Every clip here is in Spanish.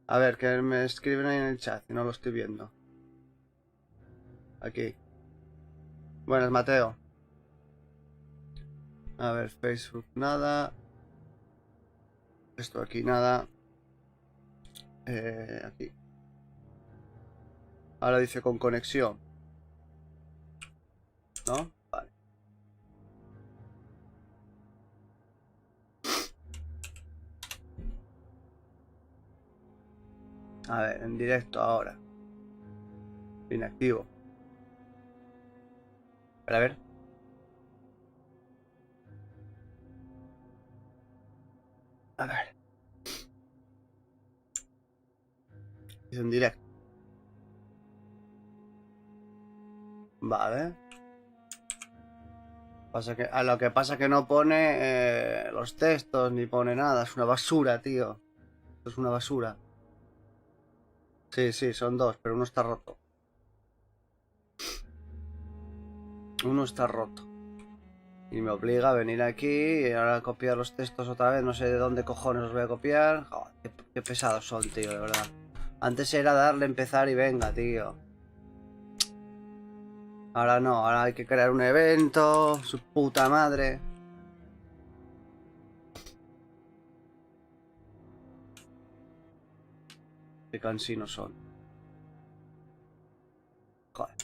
A ver, que me escriben ahí en el chat y no lo estoy viendo. Aquí. Buenas, Mateo. A ver, Facebook nada. Esto aquí nada. Aquí. Ahora dice con conexión. ¿No? Vale. A ver, en directo ahora. Inactivo. A ver. A ver. Es en directo. Vale. Pasa que, a lo que pasa que no pone los textos ni pone nada. Es una basura, tío. Esto es una basura. Sí, sí, son dos, pero uno está roto. Uno está roto. Y me obliga a venir aquí y ahora a copiar los textos otra vez. No sé de dónde cojones los voy a copiar. Joder, qué pesados son, tío, de verdad. Antes era darle, empezar y venga, tío. Ahora no, ahora hay que crear un evento. Su puta madre. Qué cansinos son. Joder.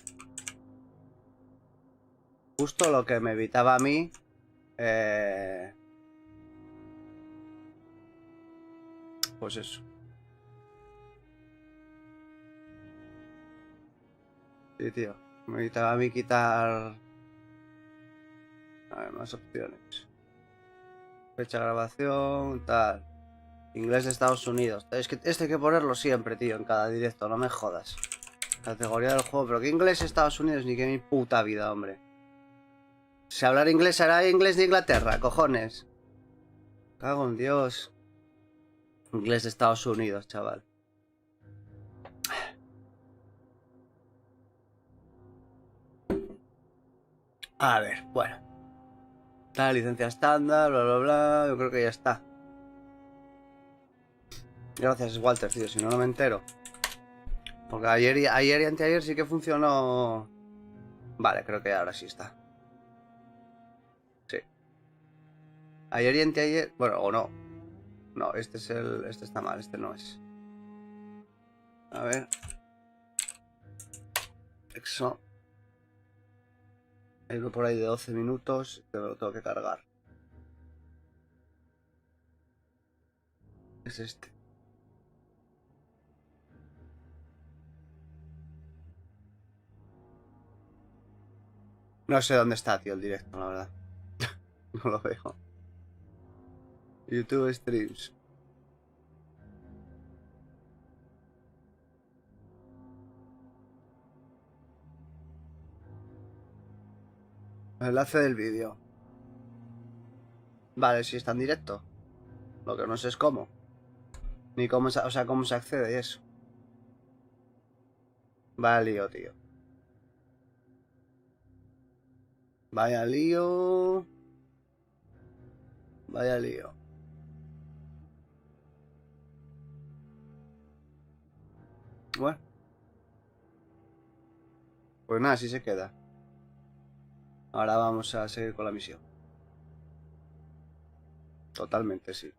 Justo lo que me evitaba a mí. Pues eso. Sí, tío. Me evitaba a mí quitar... A ver, más opciones. Fecha de grabación, tal. Inglés de Estados Unidos. Es que esto hay que ponerlo siempre, tío, en cada directo, no me jodas. Categoría del juego, pero ¿qué inglés de Estados Unidos? Ni que mi puta vida, hombre. Si hablar inglés será inglés de Inglaterra, cojones. Cago en Dios. Inglés de Estados Unidos, chaval. A ver, bueno. La licencia estándar, bla, bla, bla. Yo creo que ya está. Gracias, Walter, tío. Si no, no me entero. Porque ayer y anteayer sí que funcionó. Vale, creo que ahora sí está. Sí. Ayer y anteayer. Bueno, o no. No, este es el. Este está mal, este no es. A ver. Exo. Hay uno por ahí de 12 minutos. Que me lo tengo que cargar. Es este. No sé dónde está, tío, el directo, la verdad. No lo veo. YouTube Streams. Enlace del vídeo. Vale, sí está en directo. Lo que no sé es cómo. Ni cómo se, o sea, cómo se accede y eso. Vaya lío, tío. Vaya lío. Vaya lío. Bueno. Pues nada, así se queda. Ahora vamos a seguir con la misión. Totalmente, sí.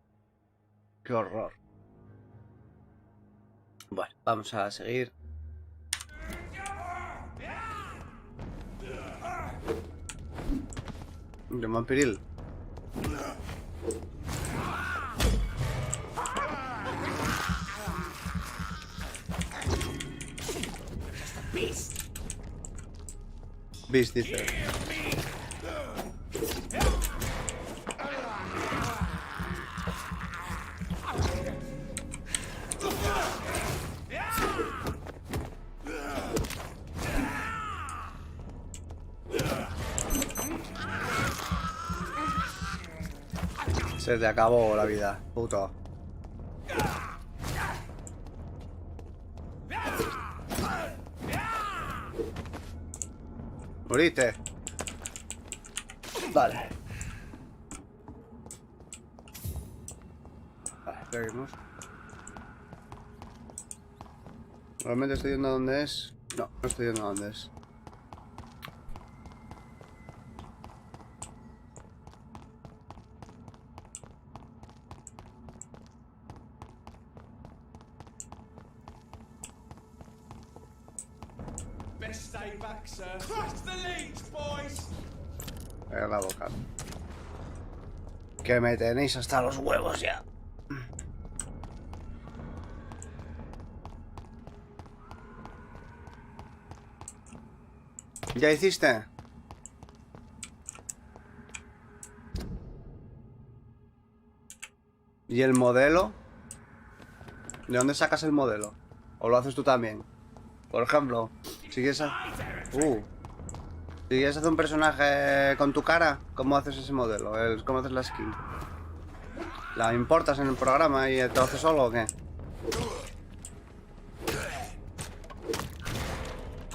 Qué horror. Bueno, vamos a seguir. De Vampyril. Beast dice. Se te acabó la vida, puto. Moriste. Vale. Vale, seguimos. ¿Realmente estoy yendo a dónde es? No, no estoy yendo a dónde es. Ahí la boca. Que me tenéis hasta los huevos ya. ¿Ya hiciste? ¿Y el modelo? ¿De dónde sacas el modelo? ¿O lo haces tú también? Por ejemplo, si quieres si quieres hacer un personaje con tu cara, ¿cómo haces ese modelo? ¿Cómo haces la skin? ¿La importas en el programa y te lo haces solo o qué?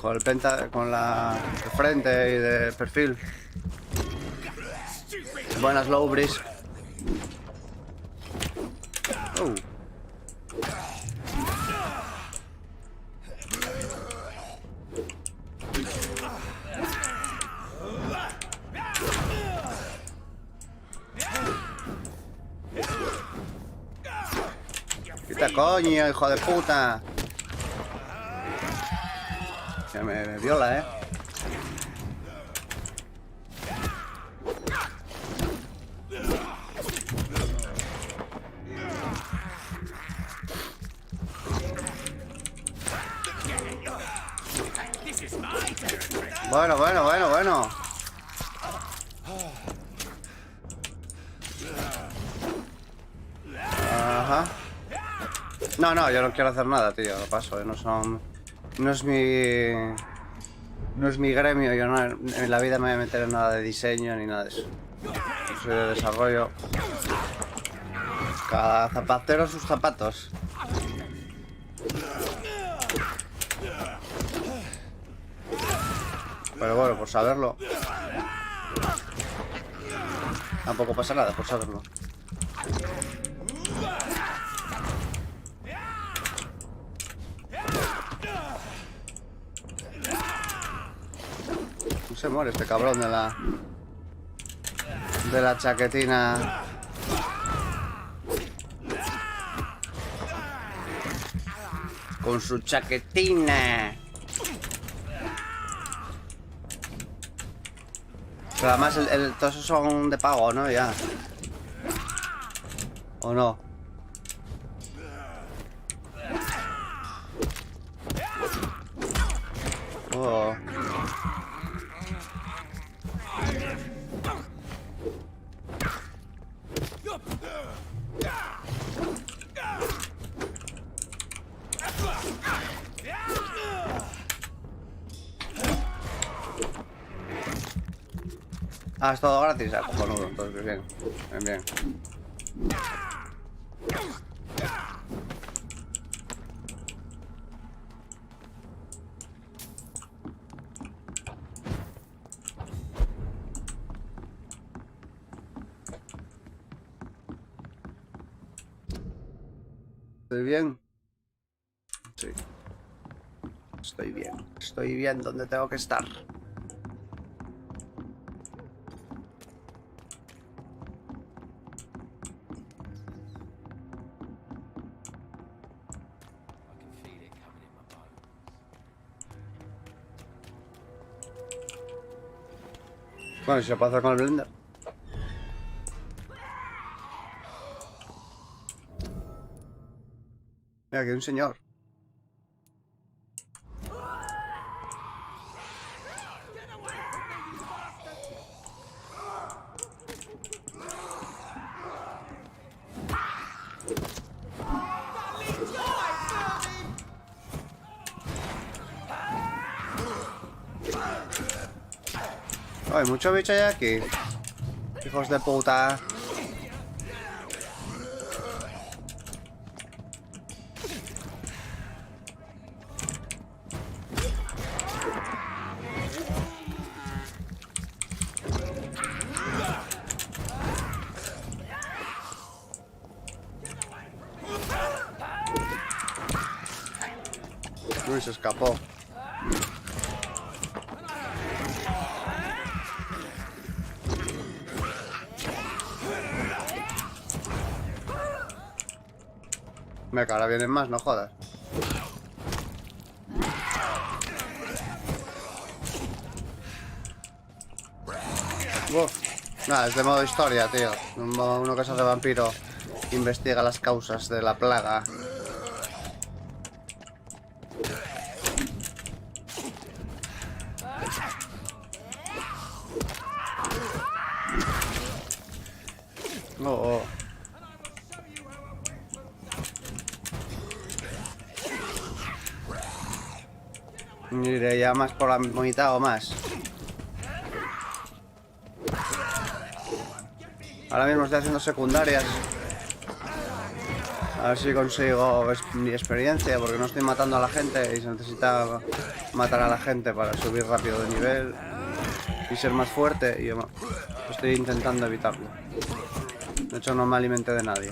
Con el con la de frente y de perfil. Buenas low breeze. Quita coño, hijo de puta. Que me viola, Bueno. Ajá. No, yo no quiero hacer nada, tío. Lo paso, no es mi gremio. Yo no, en la vida me voy a meter en nada de diseño ni nada de eso. Yo soy de desarrollo. Cada zapatero sus zapatos. Pero bueno, por saberlo. Tampoco pasa nada por saberlo. No se muere este cabrón de la chaquetina. Con su chaquetina. Pero además todos esos son de pago, ¿no? Ya. ¿O no? Oh. Ah, es todo gratis, cojonudo, entonces bien. ¿Estoy bien? Sí. Estoy bien. Estoy bien donde tengo que estar. Bueno, si se puede hacer con el blender. Mira, aquí hay un señor. Hay mucho bicho hay aquí. Hijos de puta. Uy, se escapó. Venga, ahora vienen más, no jodas. Nada, es de modo historia, tío. Uno que se hace vampiro investiga las causas de la plaga. Oh, oh. Iré ya más por la mitad o más. Ahora mismo estoy haciendo secundarias. A ver si consigo mi experiencia, porque no estoy matando a la gente y se necesita matar a la gente para subir rápido de nivel y ser más fuerte, y yo estoy intentando evitarlo. De hecho, no me alimenté de nadie.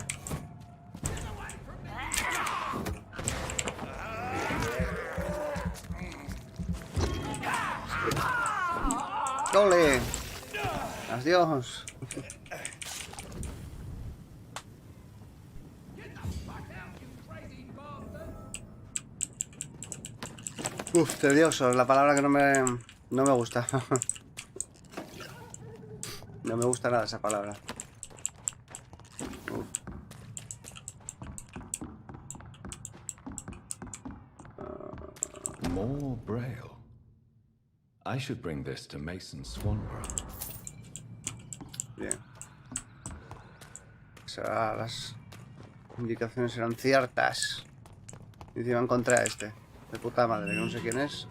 ¡Ole! ¡Adiós! Uf, tedioso, es la palabra que no me gusta. No me gusta nada esa palabra. More braille. I should bring this to Mason Swanborough. Bien. O sea, las indicaciones eran ciertas. Y encima encontré a este. De puta madre, que no sé quién es.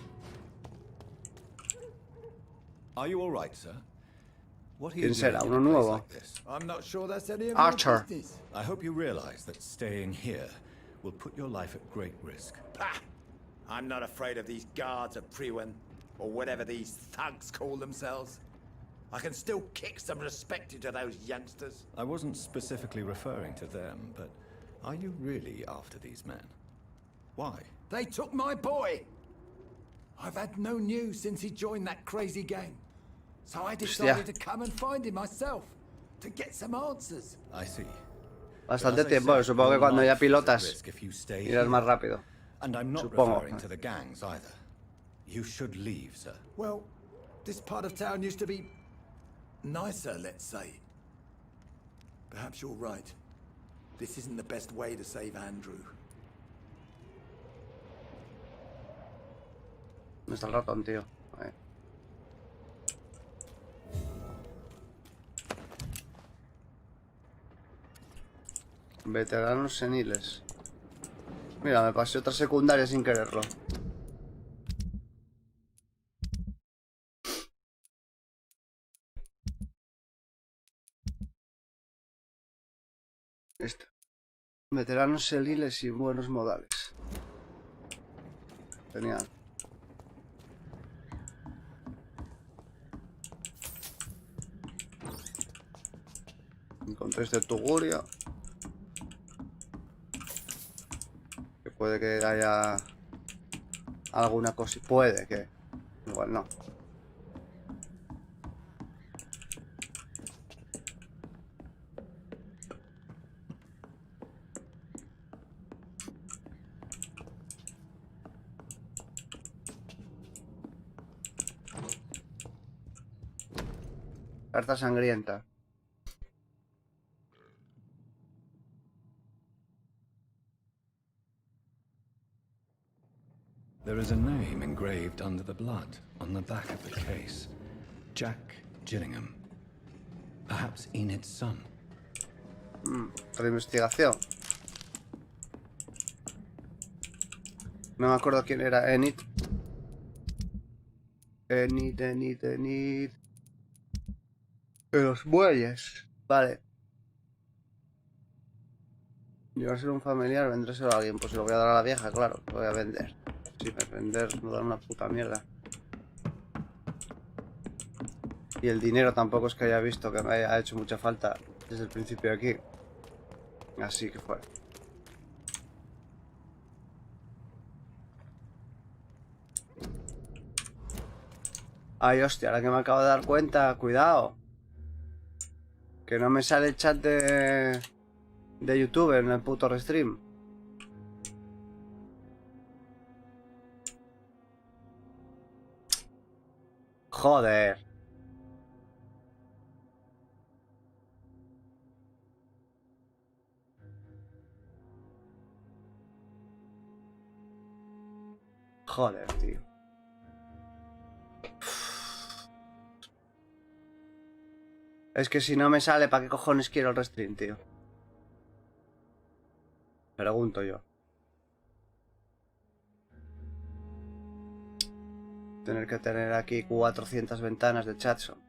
Are you all right, sir? What are you ¿Quién será? doing ¿Uno in a place nuevo? like this? I'm not sure that's any of Archer. your business. I hope you realize that staying here will put your life at great risk. Ah! I'm not afraid of these guards of Priwen, or whatever these thugs call themselves. I can still kick some respect into those youngsters. I wasn't specifically referring to them, but are you really after these men? Why? They took my boy! I've had no news since he joined that crazy gang. So I decided to come and find him myself, to get some answers. I see. Bastante tiempo, supongo que cuando ya pilotas irás más rápido. And I'm not Supongo. referring to the gangs either. You should leave, sir. Well, this part of town used to be nicer, let's say. Perhaps you're right. This isn't the best way to save Andrew. ¿Dónde está el ratón, tío? A ver. Veteranos seniles. Mira, me pasé otra secundaria sin quererlo. Esto. Veteranos seniles y buenos modales. Genial. Encontré este tugurio. Que puede que haya alguna cosa. Puede que. Igual no. Carta sangrienta. There is a name engraved under the blood on the back of the case. Jack Gillingham. Perhaps Enid's son. Otra investigación. No me acuerdo quién era Enid. Enid. De los bueyes. Vale. Llevárselo a un familiar, vendrérselo a alguien. Pues se lo voy a dar a la vieja, claro. Lo voy a vender. Si me vender, no dan una puta mierda. Y el dinero tampoco es que haya visto que me haya hecho mucha falta desde el principio de aquí. Así que fue. Ay, hostia, ahora que me acabo de dar cuenta, cuidado. Que no me sale el chat de YouTube en el puto restream. Joder. Joder, tío. Es que si no me sale, ¿para qué cojones quiero el restream, tío? Pregunto yo. Tener que tener aquí 400 ventanas de chatson.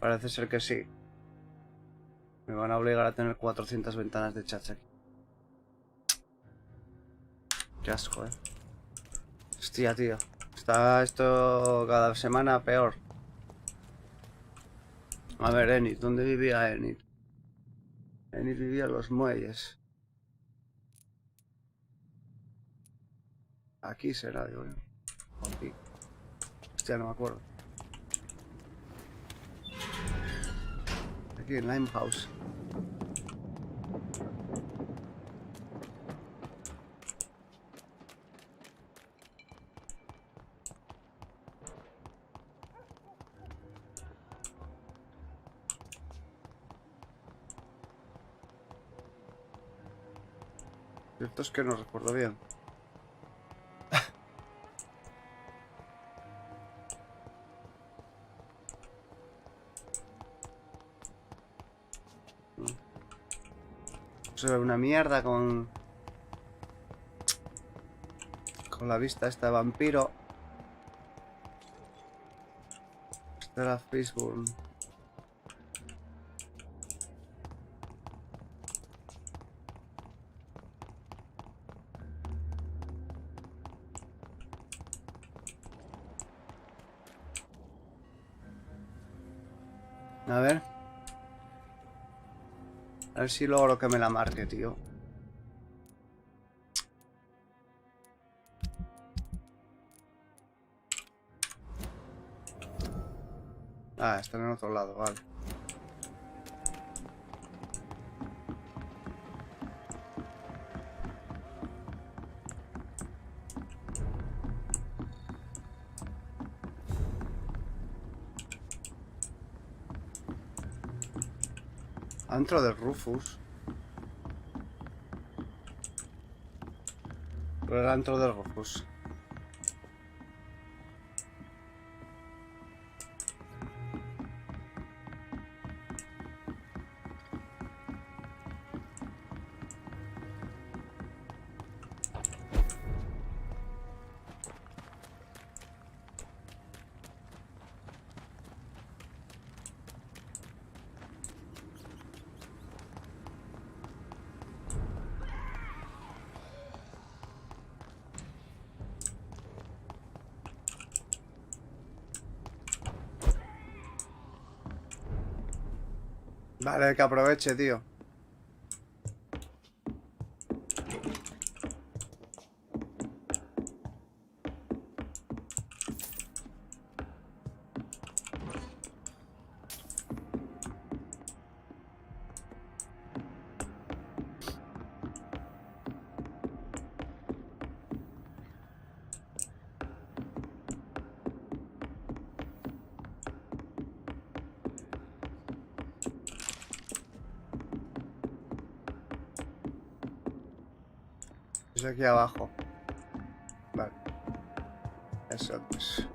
Parece ser que sí. Me van a obligar a tener 400 ventanas de chats aquí. Qué asco, Hostia, tío. Está esto cada semana peor. A ver, Enid. ¿Dónde vivía Enid? Enid vivía en los muelles. Aquí será, digo yo. Aquí. Hostia, no me acuerdo. Aquí en Limehouse. Cierto es que no recuerdo bien. Se ve una mierda con la vista esta de vampiro. Esta era Facebook. A ver. A ver si logro que me la marque, tío. Ah, están en otro lado, vale. Antro de Rufus. Pero era antro de Rufus. Vale, que aproveche, tío. Es aquí abajo. Vale. Eso pues.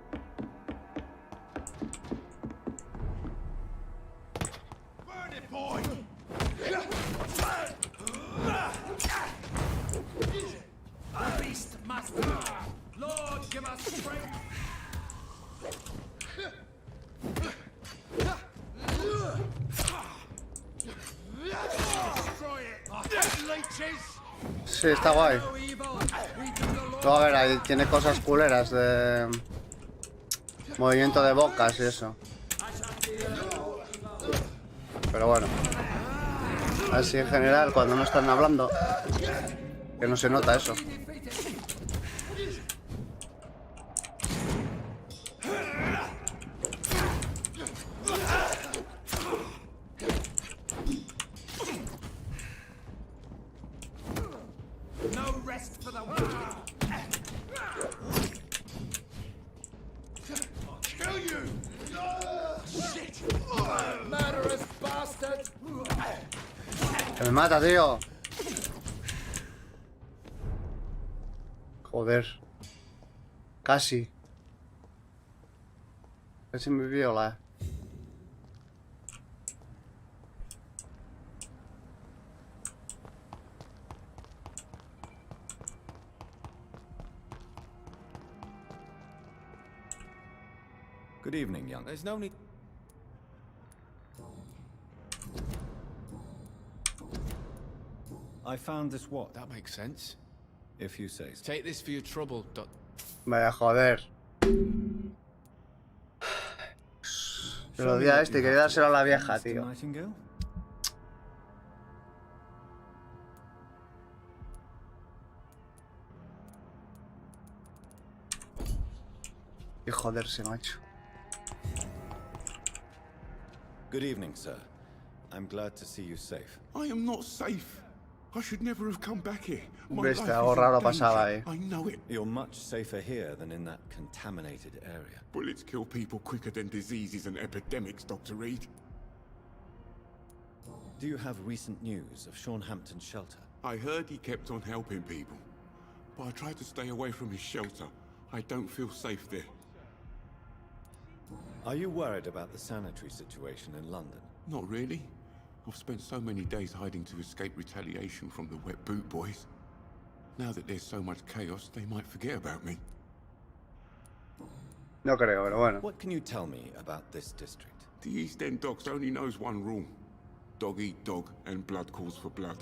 Sí, está guay. No, a ver, ahí tiene cosas culeras de movimiento de bocas y eso. Pero bueno. Así en general, cuando no están hablando, que no se nota eso. Que me mata, tío. Joder. Casi. Casi me viola. Good evening, young. There's no need. I found this watch. That makes sense. If you say so. Take this for your trouble, Vaya, joder. Se lo di a este y quería dárselo a la vieja, tío. Nightingale? Y joderse, macho. Good evening, sir. I'm glad to see you safe. I am not safe. I should never have come back here. My Viste, life is algo in raro danger. pasaba ahí. I know it. You're much safer here than in that contaminated area. Bullets kill people quicker than diseases and epidemics, Dr. Reed. Do you have recent news of Sean Hampton's shelter? I heard he kept on helping people, but I tried to stay away from his shelter. I don't feel safe there. Are you worried about the sanitary situation in London? Not really. I've spent so many days hiding to escape retaliation from the Wet Boot Boys. Now that there's so much chaos, they might forget about me. No creo, pero bueno. What can you tell me about this district? The East End Docks only knows one rule. Dog eat dog, and blood calls for blood.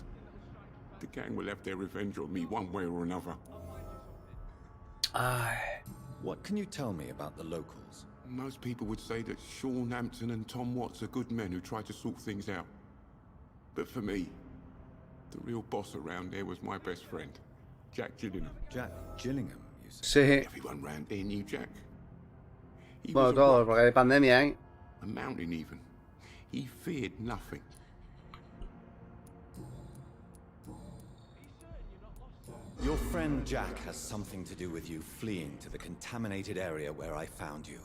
The gang will have their revenge on me one way or another. What can you tell me about the locals? Most people would say that Sean Hampton and Tom Watts are good men who try to sort things out. But for me, the real boss around there was my best friend, Jack Gillingham. Jack Gillingham, you say? Sí. Everyone round there knew Jack. He Bueno, was a todos, rock, porque hay pandemia, ¿eh? a mountain even. He feared nothing. Your friend Jack has something to do with you fleeing to the contaminated area where I found you.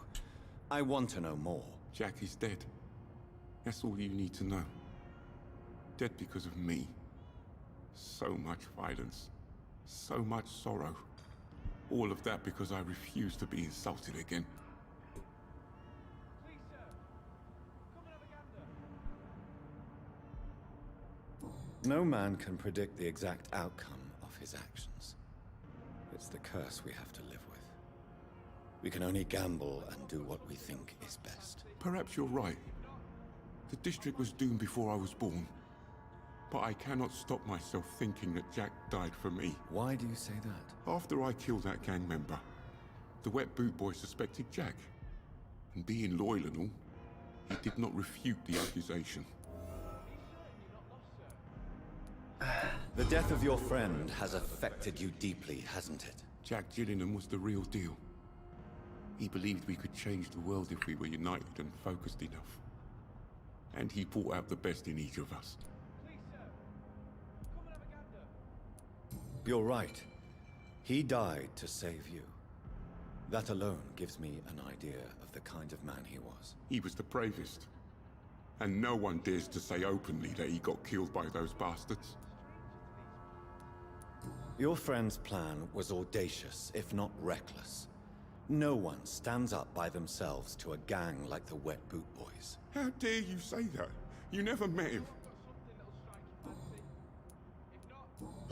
I want to know more. Jack is dead. That's all you need to know. Dead because of me. So much violence. So much sorrow. All of that because I refused to be insulted again. No man can predict the exact outcome of his actions. It's the curse we have to live with. We can only gamble and do what we think is best. Perhaps you're right. The district was doomed before I was born. But I cannot stop myself thinking that Jack died for me. Why do you say that? After I killed that gang member, the Wet Boot Boy suspected Jack. And being loyal and all, he did not refute the accusation. The death of your friend has affected you deeply, hasn't it? Jack Gillingham was the real deal. He believed we could change the world if we were united and focused enough. And he brought out the best in each of us. You're right. He died to save you. That alone gives me an idea of the kind of man he was. He was the bravest. And no one dares to say openly that he got killed by those bastards. Your friend's plan was audacious, if not reckless. No one stands up by themselves to a gang like the Wet Boot Boys. How dare you say that? You never met him.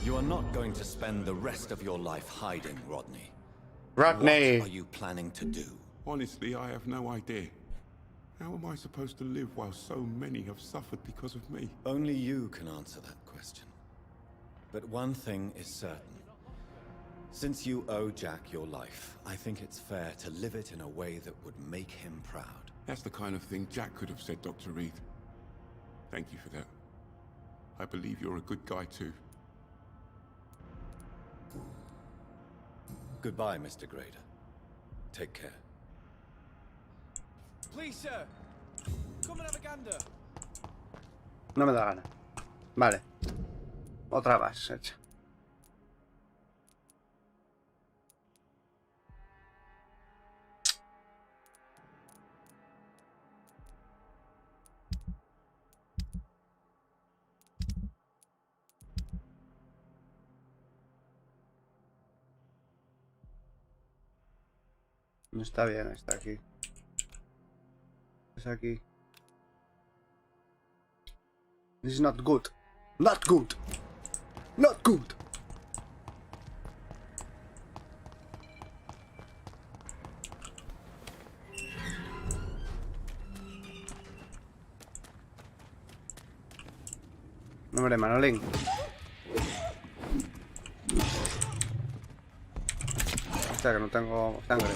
You are not going to spend the rest of your life hiding, Rodney. Rodney. What are you planning to do? Honestly, I have no idea. How am I supposed to live while so many have suffered because of me? Only you can answer that question. But one thing is certain. Since you owe Jack your life, I think it's fair to live it in a way that would make him proud. That's the kind of thing Jack could have said, Dr. Reed. Thank you for that. I believe you're a good guy too. Goodbye, Mr. Grader. Take care. Please, sir. Come and have a gander. No me da gana. Vale. Otra más hecha. No está bien, está aquí. Es aquí. This is not good. Not good. Not good. Hombre, Manolín. Hostia, que no tengo sangre.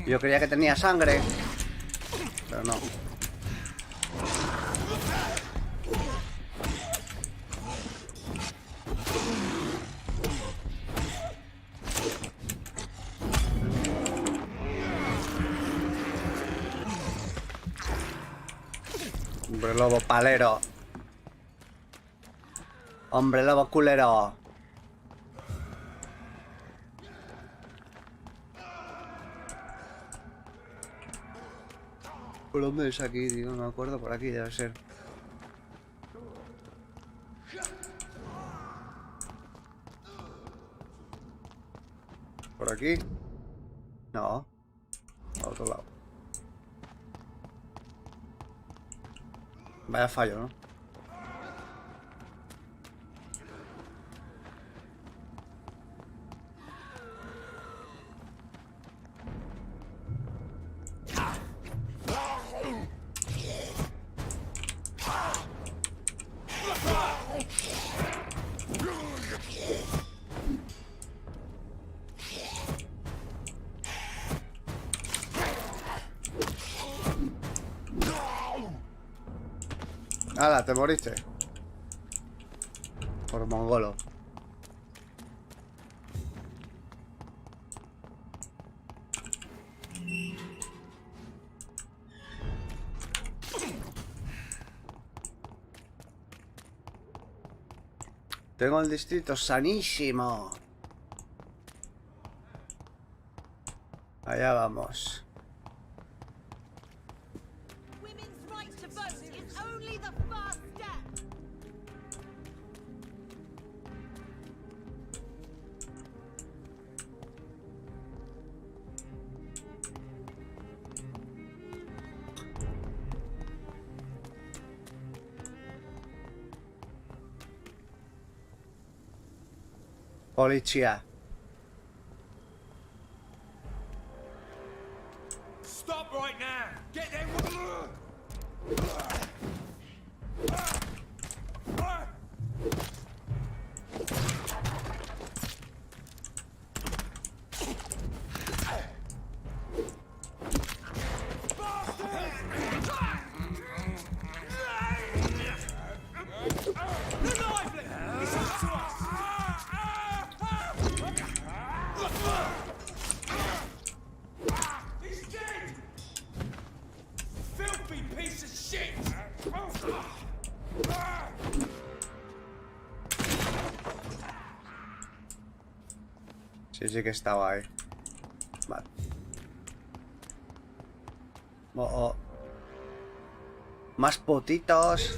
Yo creía que tenía sangre, pero no. Hombre lobo palero. Hombre lobo culero. ¿Por dónde es aquí, tío? No me acuerdo, por aquí debe ser. ¿Por aquí? No. A otro lado. Vaya fallo, ¿no? ¡Hala! Te moriste. Por mongolo. Tengo el distrito sanísimo. Allá vamos. Women's right to vote is only the first step. Policía. Stop right now. Get them. Sí que estaba ahí. Vale. Oh. Más potitos.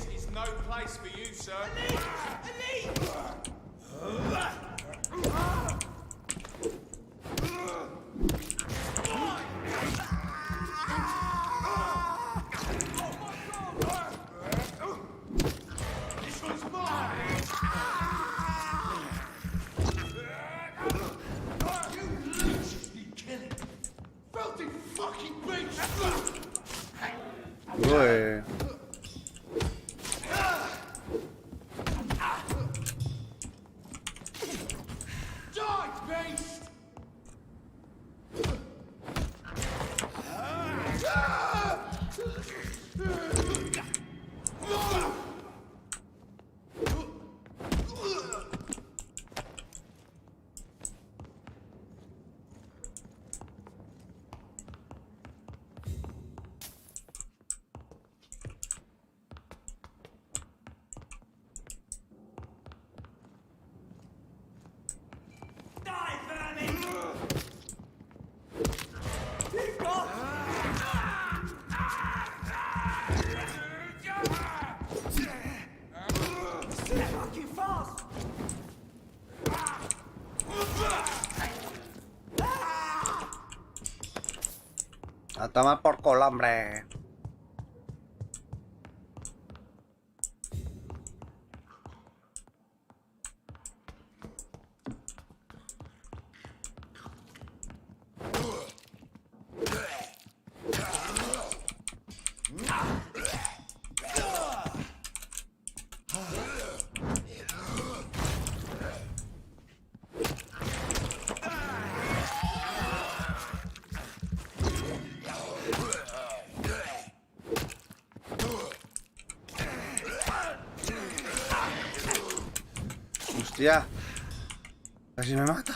A tomar por culo, hombre. Hostia. Casi me mata.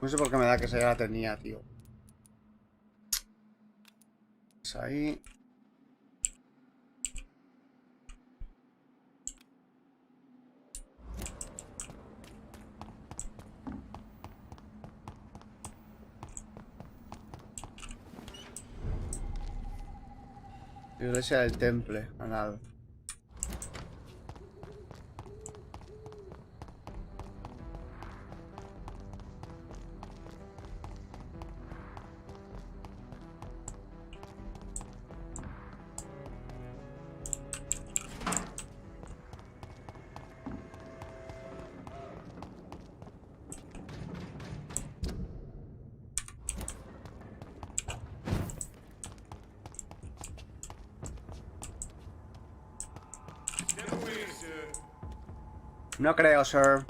No sé por qué me da que esa ya la tenía, tío. Es ahí. Iglesia del Temple, canal. No creo, sir.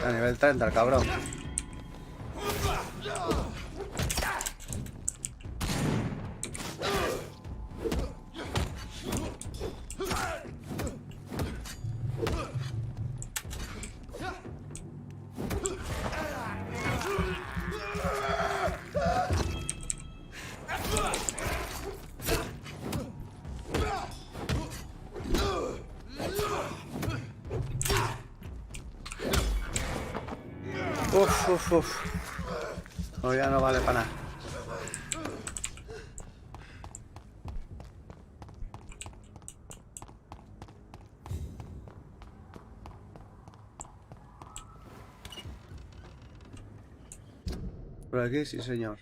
A nivel 30, el cabrón. Uf. No, ya no vale para nada. Por aquí, sí, señor.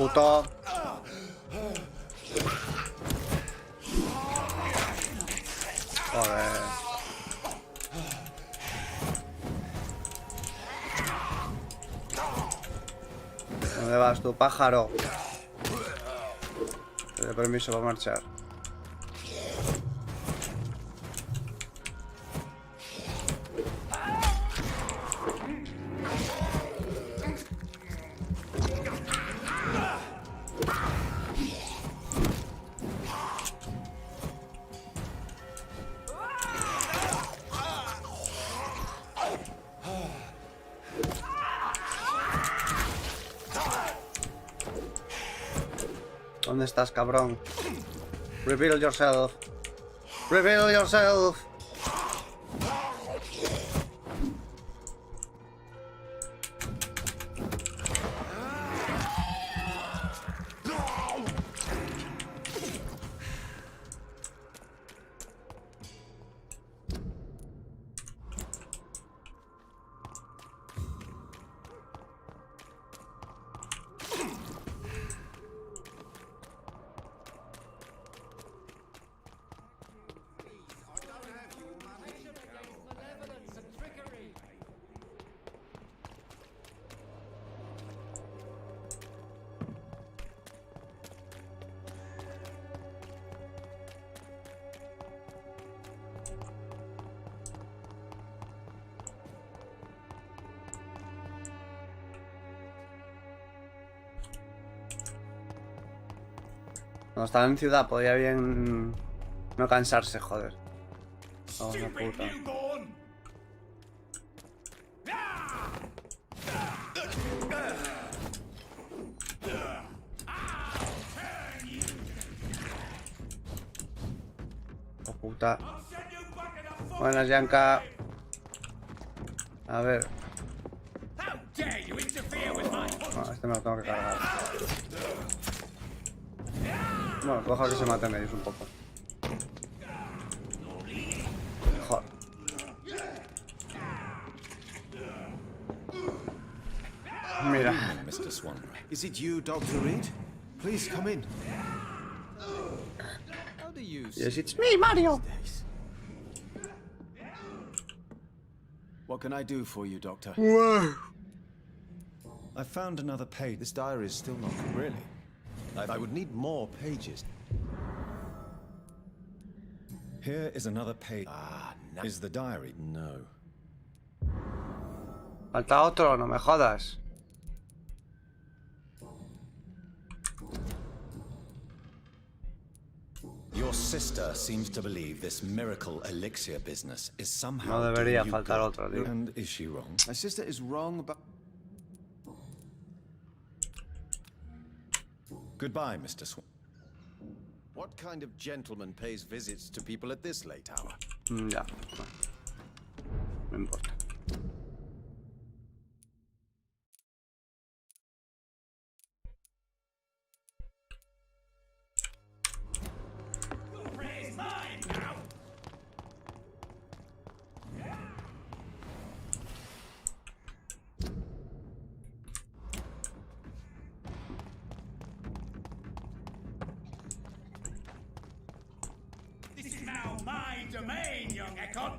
puto. Joder. ¿Dónde vas tú, pájaro? Te doy permiso para marchar. ¿Dónde estás, cabrón? Reveal yourself. Reveal yourself. Cuando estaba en ciudad podía bien no cansarse, joder. Oh, la puta. Oh, puta. Buenas, Yanka. A ver. No, este me lo tengo que cargar. Bueno, cojo que se maten ellos un poco. Joder. Mira. Mr. Swan. Is it you, Dr. Reed? Please come in. How do you Yes, it's me, Mario. What can I do for you, Doctor? I found another page. This diary is still not really. I would need more pages. Here is another page. No. Is the diary? No. Falta otro, no me jodas. Your sister seems to believe this miracle elixir business is somehow. No debería doing you faltar good. otro, tío. And is she wrong? My sister is wrong about... Goodbye, Mr. Swan. What kind of gentleman pays visits to people at this late hour? Ya. No importa. This is now my domain, young Ekon.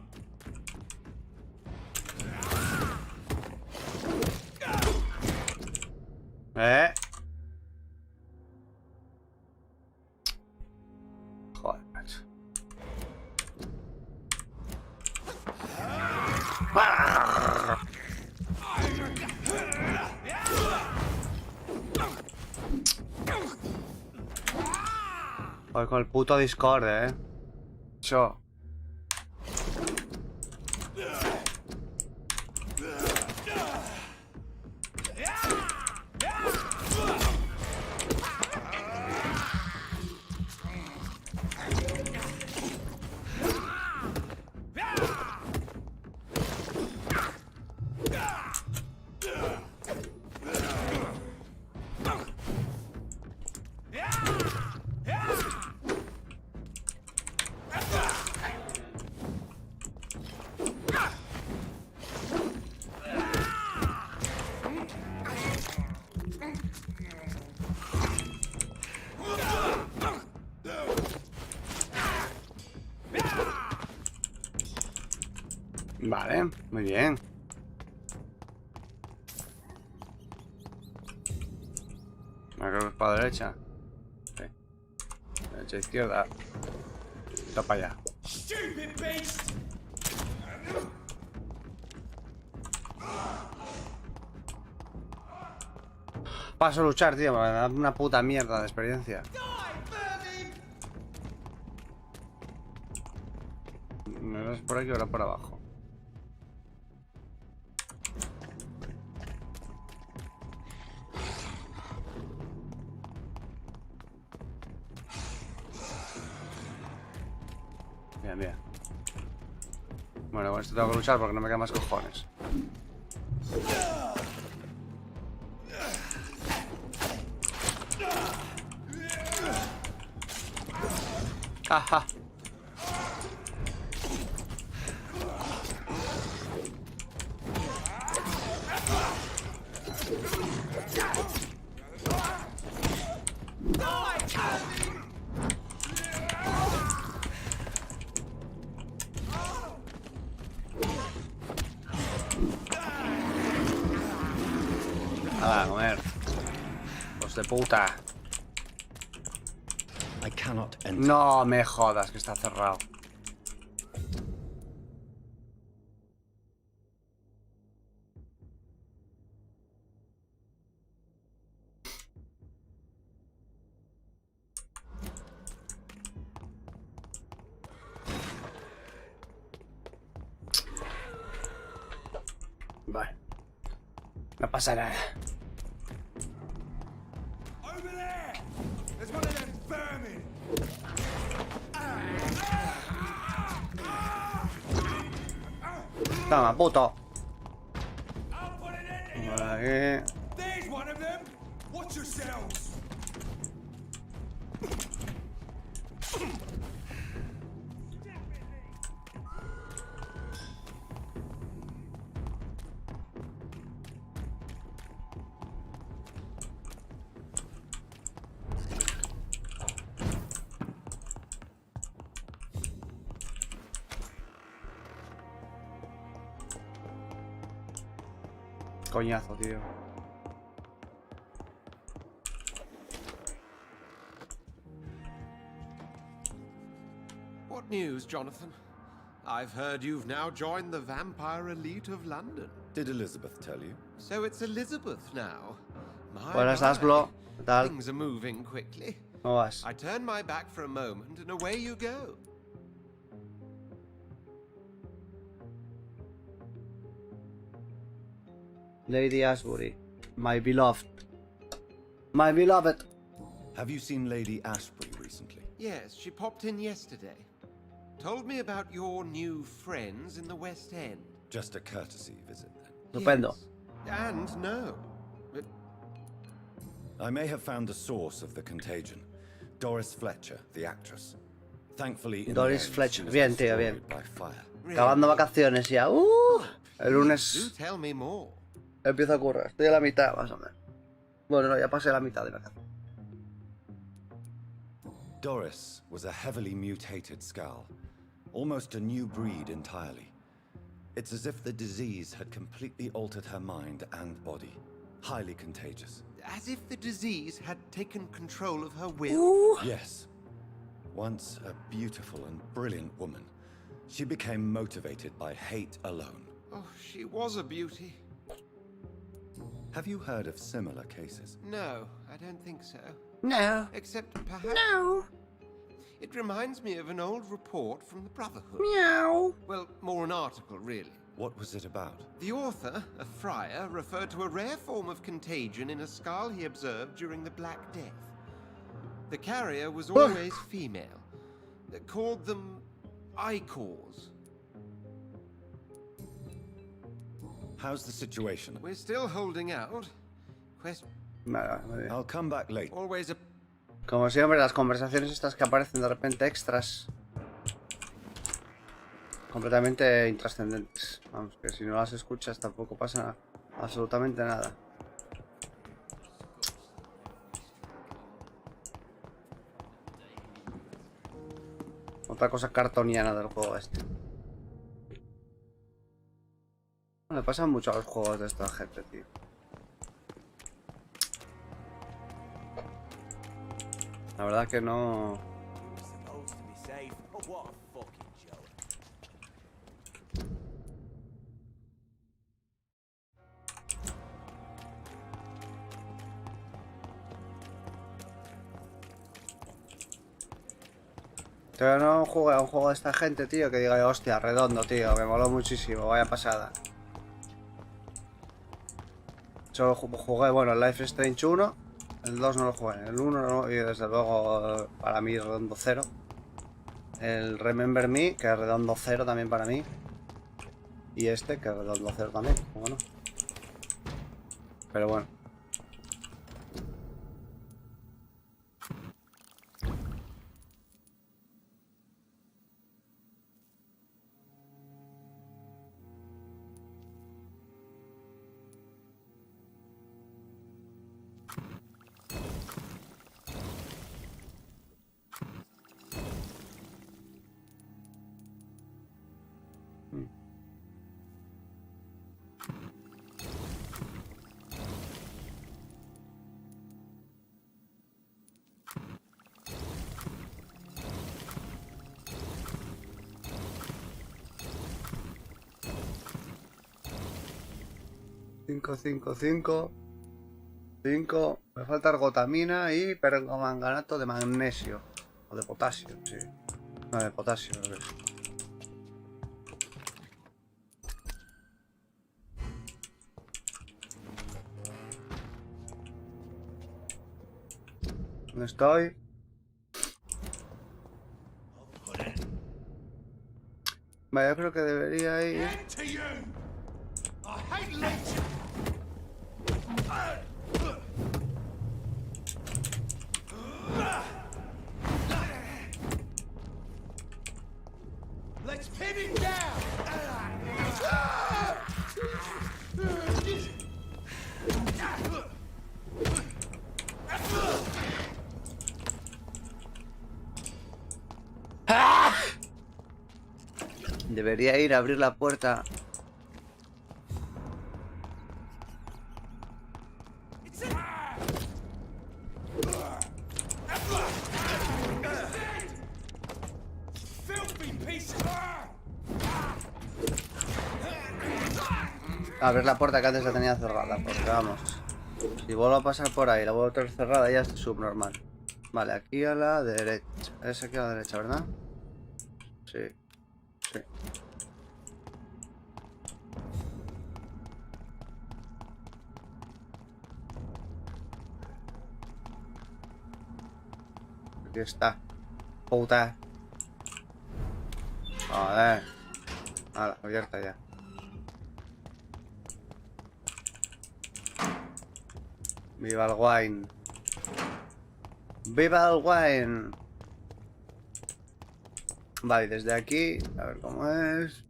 Joder, macho. Joder, con el puto Discord, Yo. Vale, muy bien. Creo que es para la derecha. Sí. Derecha, izquierda. Está para allá. Stupid beast! Paso a luchar, tío, me da una puta mierda de experiencia. No es por aquí, ahora por abajo. Bien, bien. Bueno, con esto tengo que luchar porque no me quedan más cojones. Ajá. A comer. Los de puta. I cannot enter. No me jodas que está cerrado. Vale. No pasa nada. Over there! There's one of them vermin! Toma, puto. I'll put an end to you! Por aquí. There's one of them! Watch yourselves! Coñazo, tío. What news, Jonathan? I've heard you've now joined the vampire elite of London. Did Elizabeth tell you? So it's Elizabeth now. My, Buenas, my. Asblo. ¿Qué tal? Things are moving quickly. ¿Cómo vas? I turn my back for a moment and away you go. Lady Ashbury. My beloved. My beloved. Have you seen Lady Ashbury recently? Yes, she popped in yesterday. Told me about your new friends in the West End. Just a courtesy visit then. Estupendo. Yes. And no. I may have found the source of the contagion. Doris Fletcher, the actress. Thankfully, in Doris the end, Fletcher. she was Bien, tío, bien. destroyed by fire. Acabando vacaciones ya. El Do lunes tell me more. empiezo a currar. Estoy a la mitad, más o menos. Bueno, no, ya pasé la mitad de vacaciones. Doris was a heavily mutated skull. Almost a new breed entirely. It's as if the disease had completely altered her mind and body. Highly contagious. As if the disease had taken control of her will. Yes. Once a beautiful and brilliant woman, she became motivated by hate alone. Oh, she was a beauty. Have you heard of similar cases? No, I don't think so. No. Except perhaps... No. It reminds me of an old report from the Brotherhood. Meow. Well, more an article, really. What was it about? The author, a friar, referred to a rare form of contagion in a skull he observed during the Black Death. The carrier was always female. They called them Icors. How's the situation? We're still holding out. Vale, muy bien. I'll come back later. Always a... Como siempre, las conversaciones estas que aparecen de repente extras. Completamente intrascendentes. Vamos, que si no las escuchas tampoco pasa absolutamente nada. Otra cosa cartoniana del juego este. Me pasan mucho a los juegos de esta gente, tío. La verdad que no... Pero no jugué a un juego de esta gente, tío, que diga, hostia, redondo, tío, me moló muchísimo, vaya pasada. Solo jugué, bueno, el Life is Strange 1, el 2 no lo jugué, el 1 no, y desde luego para mí redondo 0. El Remember Me, que es redondo 0 también para mí. Y este, que es redondo 0 también, bueno. Pero bueno. Cinco. Me falta ergotamina y permanganato de magnesio. O de potasio, sí. No, de potasio, creo que es. ¿Dónde estoy? Vale, yo creo que debería ir. Let's pin him down. Debería ir a abrir la puerta. Abrir la puerta que antes la tenía cerrada, porque vamos. Si vuelvo a pasar por ahí, la vuelvo a tener cerrada, ya es subnormal. Vale, aquí a la derecha. Es aquí a la derecha, ¿verdad? Sí. Sí. Aquí está. Puta. Joder. Vale, abierta ya. Viva el wine. Viva el wine. Vale, desde aquí, a ver cómo es.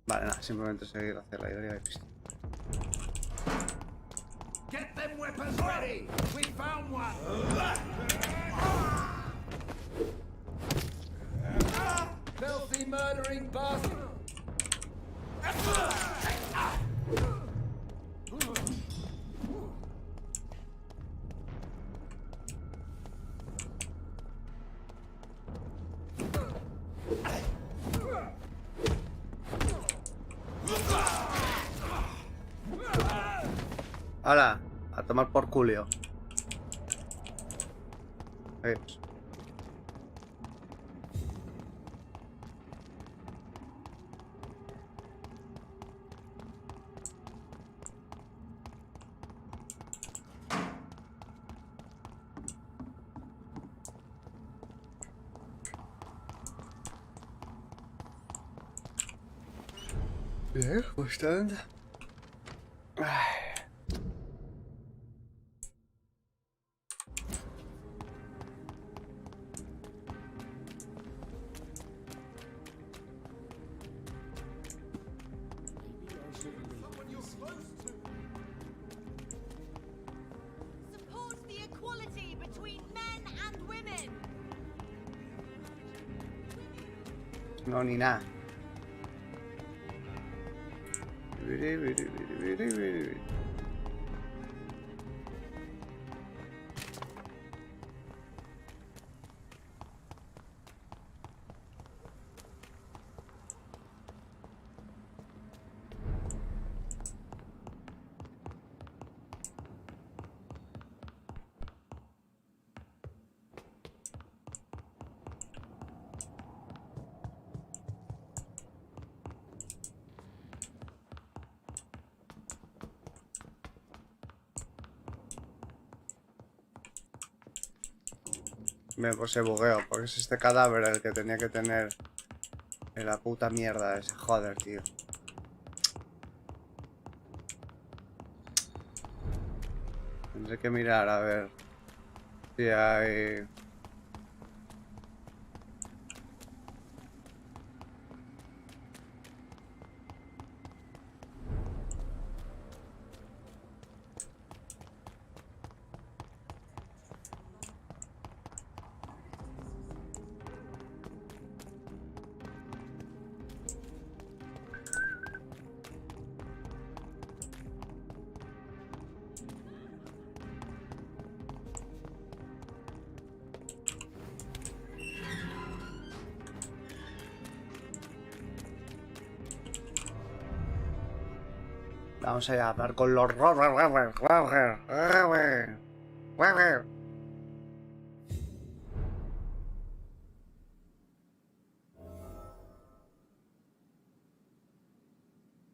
Vale, nada, simplemente seguir hacia la idea de pista. Get them weapons ready. We found one. Filthy murdering bastard. ¡Hala! A tomar por culio. Bien, bastante. Support the equality between men and women. No, ni nada. Bien, pues se bugueó, porque es este cadáver el que tenía que tener en la puta mierda ese. Joder, tío. Tendré que mirar a ver si hay... Vamos a hablar con los...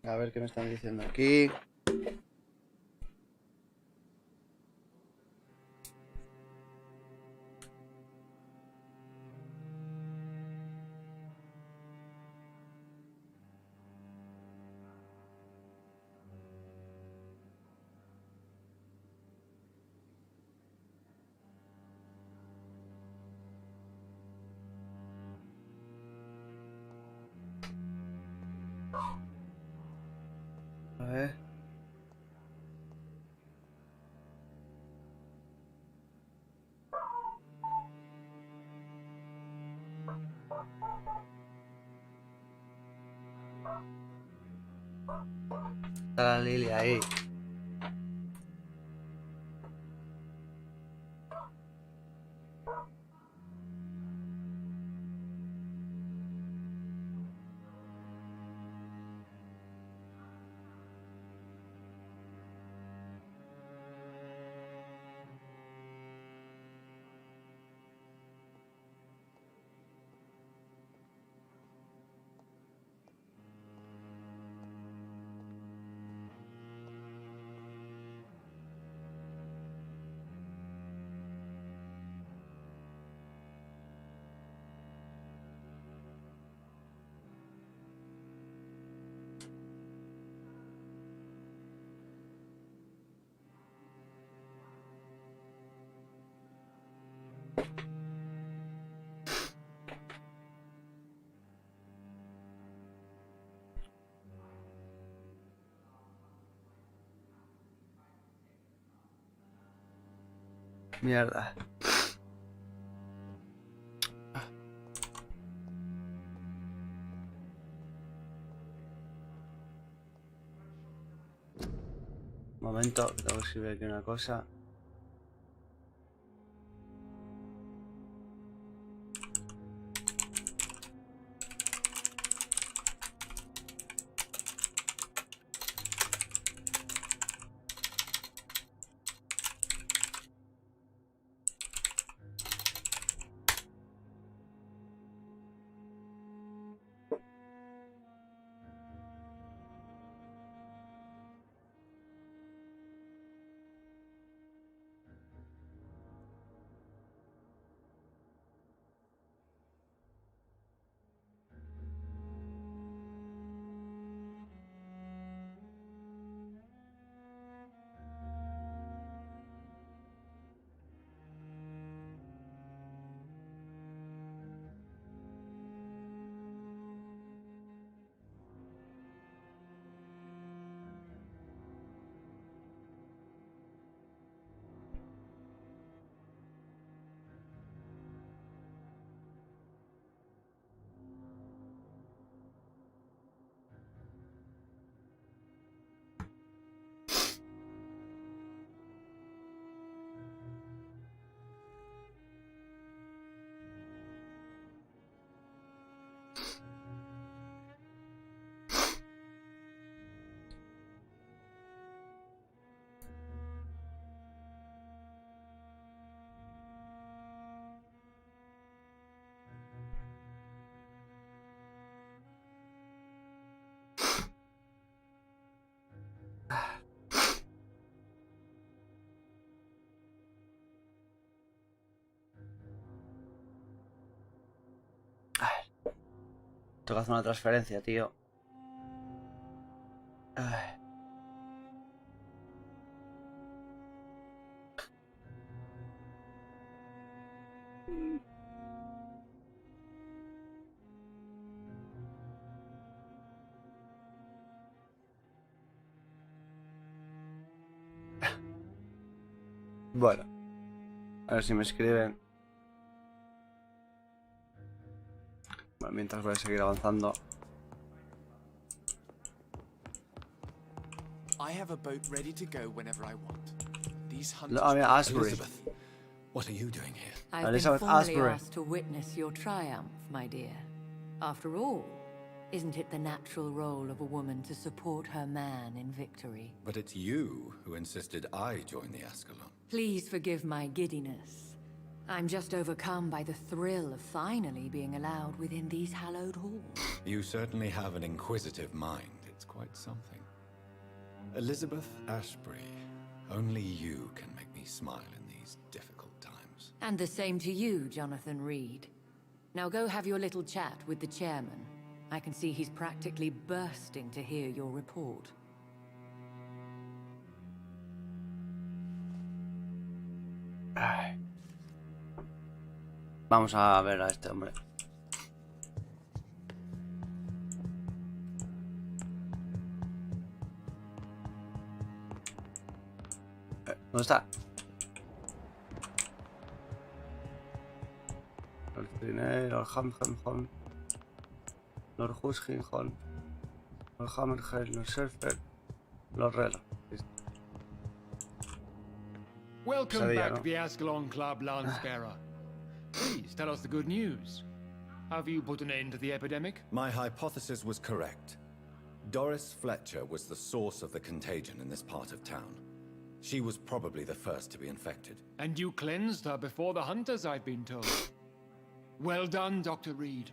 A ver qué me están diciendo aquí. A ver. Está la Lily ahí. Mierda. Un momento, que tengo que escribir aquí una cosa. Tengo que hacer una transferencia, tío. Ay. Bueno, a ver si me escriben. Bueno, mientras voy a seguir avanzando. I have a boat ready to go whenever I want. These No, hunters. I mean, Asbury. Elizabeth, what are you doing here? I've Elizabeth been formally Asbury. asked to witness your triumph, my dear. After all, isn't it the natural role of a woman to support her man in victory? But it's you who insisted I join the Ascalon. Please forgive my giddiness. I'm just overcome by the thrill of finally being allowed within these hallowed halls. You certainly have an inquisitive mind. It's quite something. Elizabeth Ashbury, only you can make me smile in these difficult times. And the same to you, Jonathan Reed. Now go have your little chat with the chairman. I can see he's practically bursting to hear your report. Ay. Vamos a ver a este hombre. ¿Dónde está? El trineo, el Hamhenhon, Lord Hushinghon, el Hammerhead, el Surfer, los Rela. Welcome Sabía, back ¿no? to the Ascalon Club, Lancebearer. Please tell us the good news. Have you put an end to the epidemic? My hypothesis was correct. Doris Fletcher was the source of the contagion in this part of town. She was probably the first to be infected. And you cleansed her before the hunters, I've been told. Well done, Dr. Reed.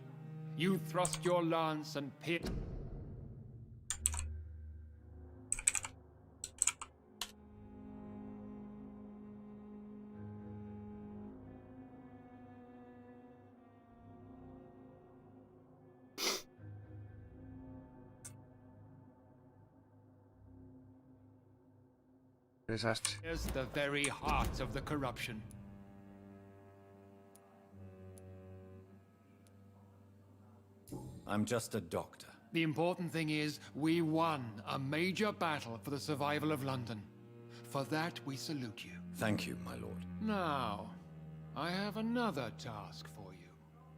You thrust your lance and pierced. Desastre. Is the very heart of the corruption. I'm just a doctor. The important thing is, we won a major battle for the survival of London. For that, we salute you. Thank you, my lord. Now, I have another task for you.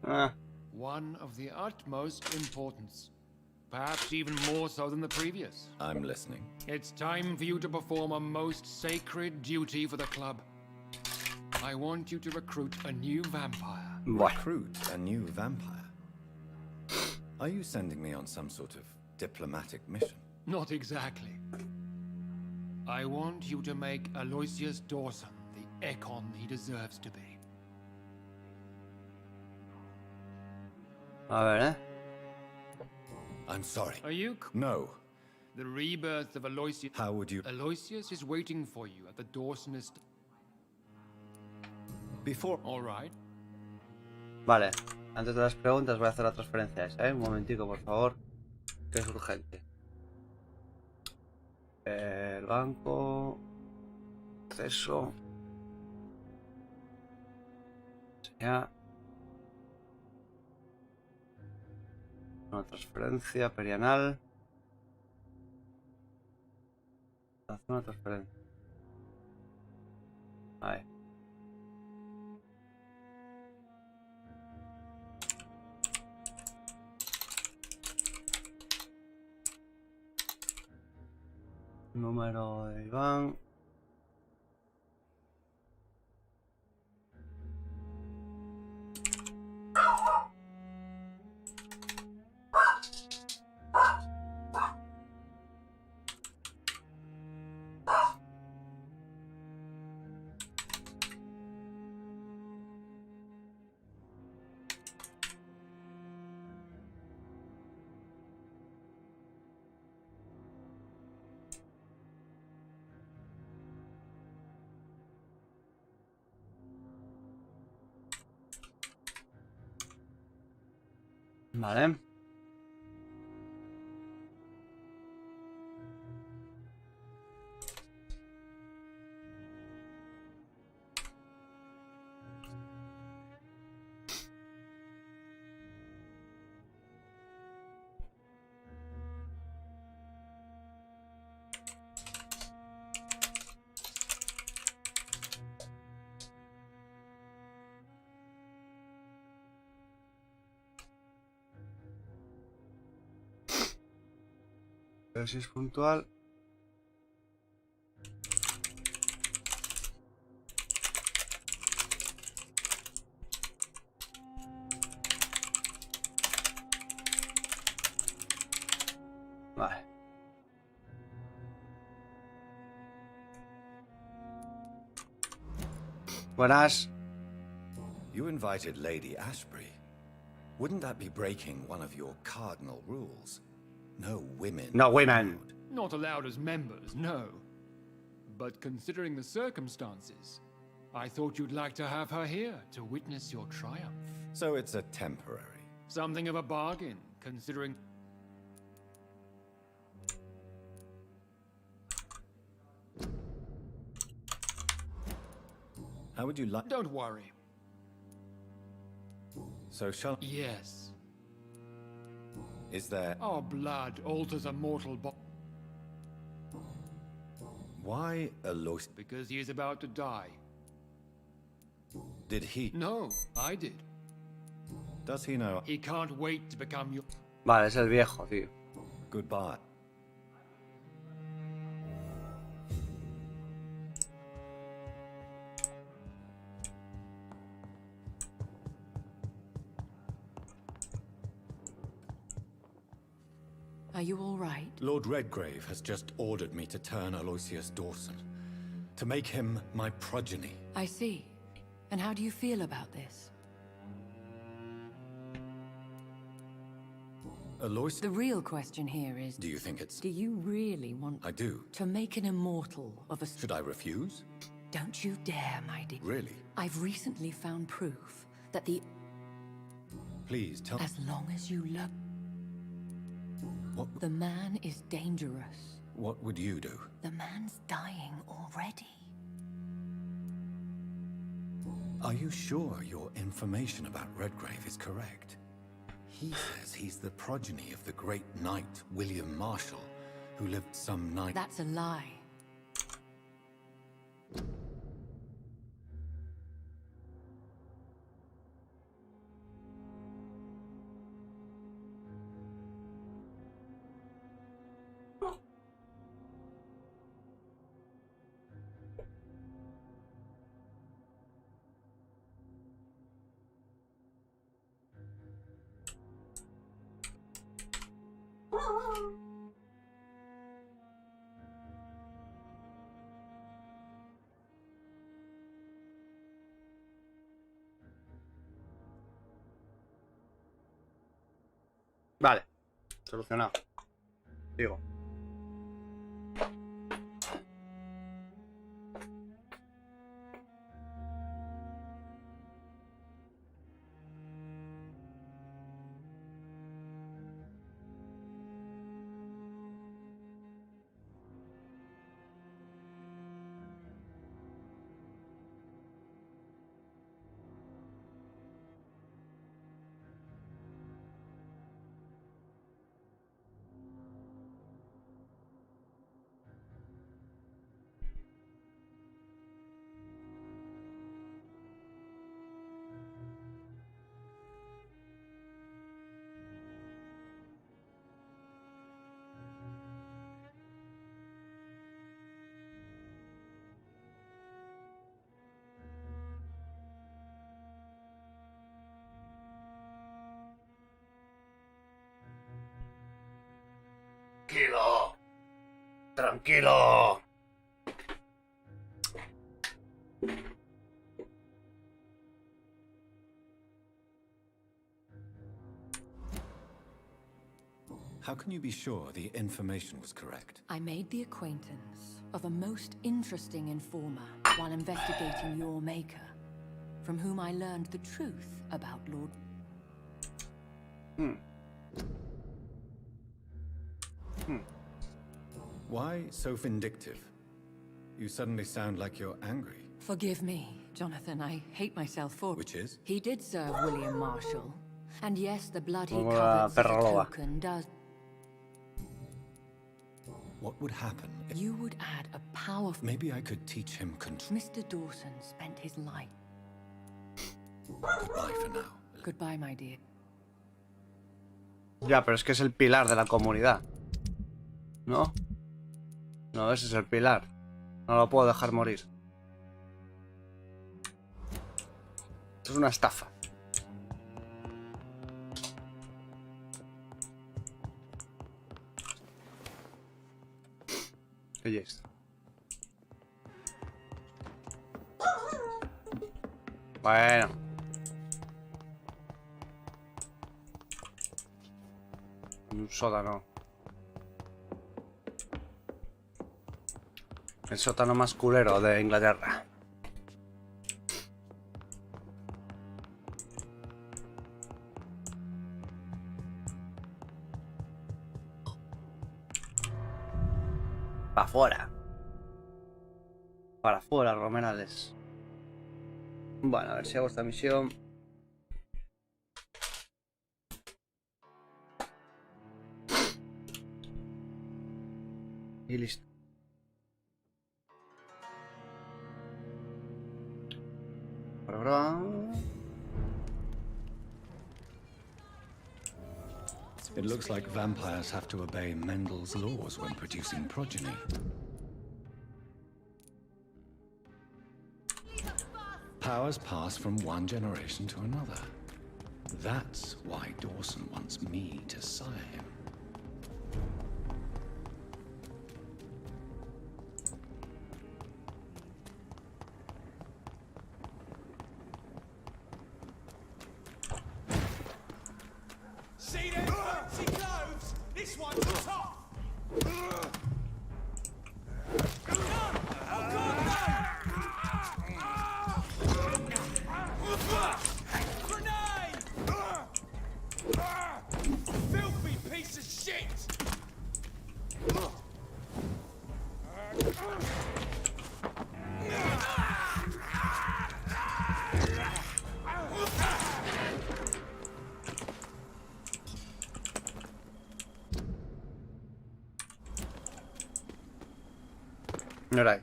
Ah, One of the utmost importance. Perhaps even more so than the previous. I'm listening. It's time for you to perform a most sacred duty for the club. I want you to recruit a new vampire. bueno. Recruit a new vampire. Are you sending me on some sort of diplomatic mission? Not exactly. I want you to make Aloysius Dawson the Ekon he deserves to be. A ver, I'm sorry. Are you? No. The rebirth of Aloysius. How would you... Aloysius is waiting for you at the Dawsonist. Before... All right. Vale. Antes de las preguntas voy a hacer la transferencia esa, ¿eh? Un momentico, por favor. Que es urgente. El banco... Acceso... Ya... Una transferencia perianal. Hacer una transferencia. Ahí. Número de Iván. Vale. Pero si es puntual. Vale. Buenas. You invited Lady Ashbury. Wouldn't that be breaking one of your cardinal rules? No women. No women. Not allowed as members, no. But considering the circumstances, I thought you'd like to have her here to witness your triumph. So it's a temporary. Something of a bargain, considering... How would you like... Don't worry. So shall... Yes. Is there... Our blood alters a mortal body. Why Alois... Because he is about to die. Did he... No, I did. Does he know... He can't wait to become your... Vale, es el viejo, tío. Goodbye. Are you all right? Lord Redgrave has just ordered me to turn Aloysius Dawson. To make him my progeny. I see. And how do you feel about this? Aloysius... The real question here is... Do you think it's... Do you really want... I do. To make an immortal of a... Should I refuse? Don't you dare, my dear. Really? I've recently found proof that the... Please tell... As long as you love... What... The man is dangerous. What would you do? The man's dying already. Are you sure your information about Redgrave is correct? He says he's the progeny of the great knight William Marshall, who lived some night... That's a lie. Vale. Solucionado. Digo. Tranquilo. Tranquilo. How can you be sure the information was correct? I made the acquaintance of a most interesting informer while investigating your maker, from whom I learned the truth about Lord... Why so vindictive? You suddenly sound like you're angry. Forgive me, Jonathan. I hate myself for... Which is? He did serve William Marshall. And yes, the blood he Como la covets as a perra loba. token does... What would happen if... You would add a powerful... Maybe I could teach him control. Mr. Dawson spent his life... Goodbye for now. Goodbye, my dear. Ya, pero es que es el pilar de la comunidad. ¿No? No, ese es el pilar. No lo puedo dejar morir. Esto es una estafa. ¿Qué es esto? Bueno. Un sótano. El sótano más culero de Inglaterra. Para afuera. Para afuera, Romerales. Bueno, a ver si hago esta misión. Y listo. It looks like vampires have to obey Mendel's laws when producing progeny. Powers pass from one generation to another. That's why Dawson wants me to sire him. See them fancy clothes? This one's the top. Grenade! Filthy piece of shit! No era ahí.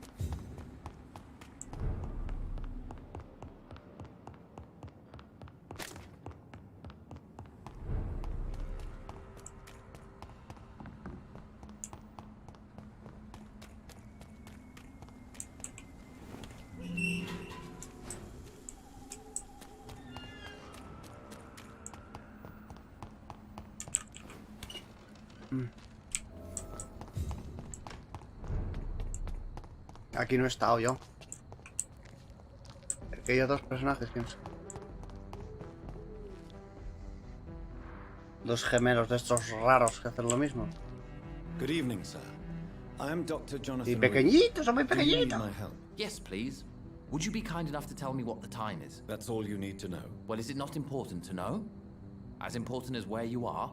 Aquí no he estado yo. Aquí hay dos personajes, ¿quién son? Dos gemelos de estos raros que hacen lo mismo. Good evening, sir. I am Dr. Jonathan. Y pequeñitos, son muy Do you need pequeñitos. my help? Yes, please. Would you be kind enough to tell me what the time is? That's all you need to know. Well, is it not important to know? As important as where you are?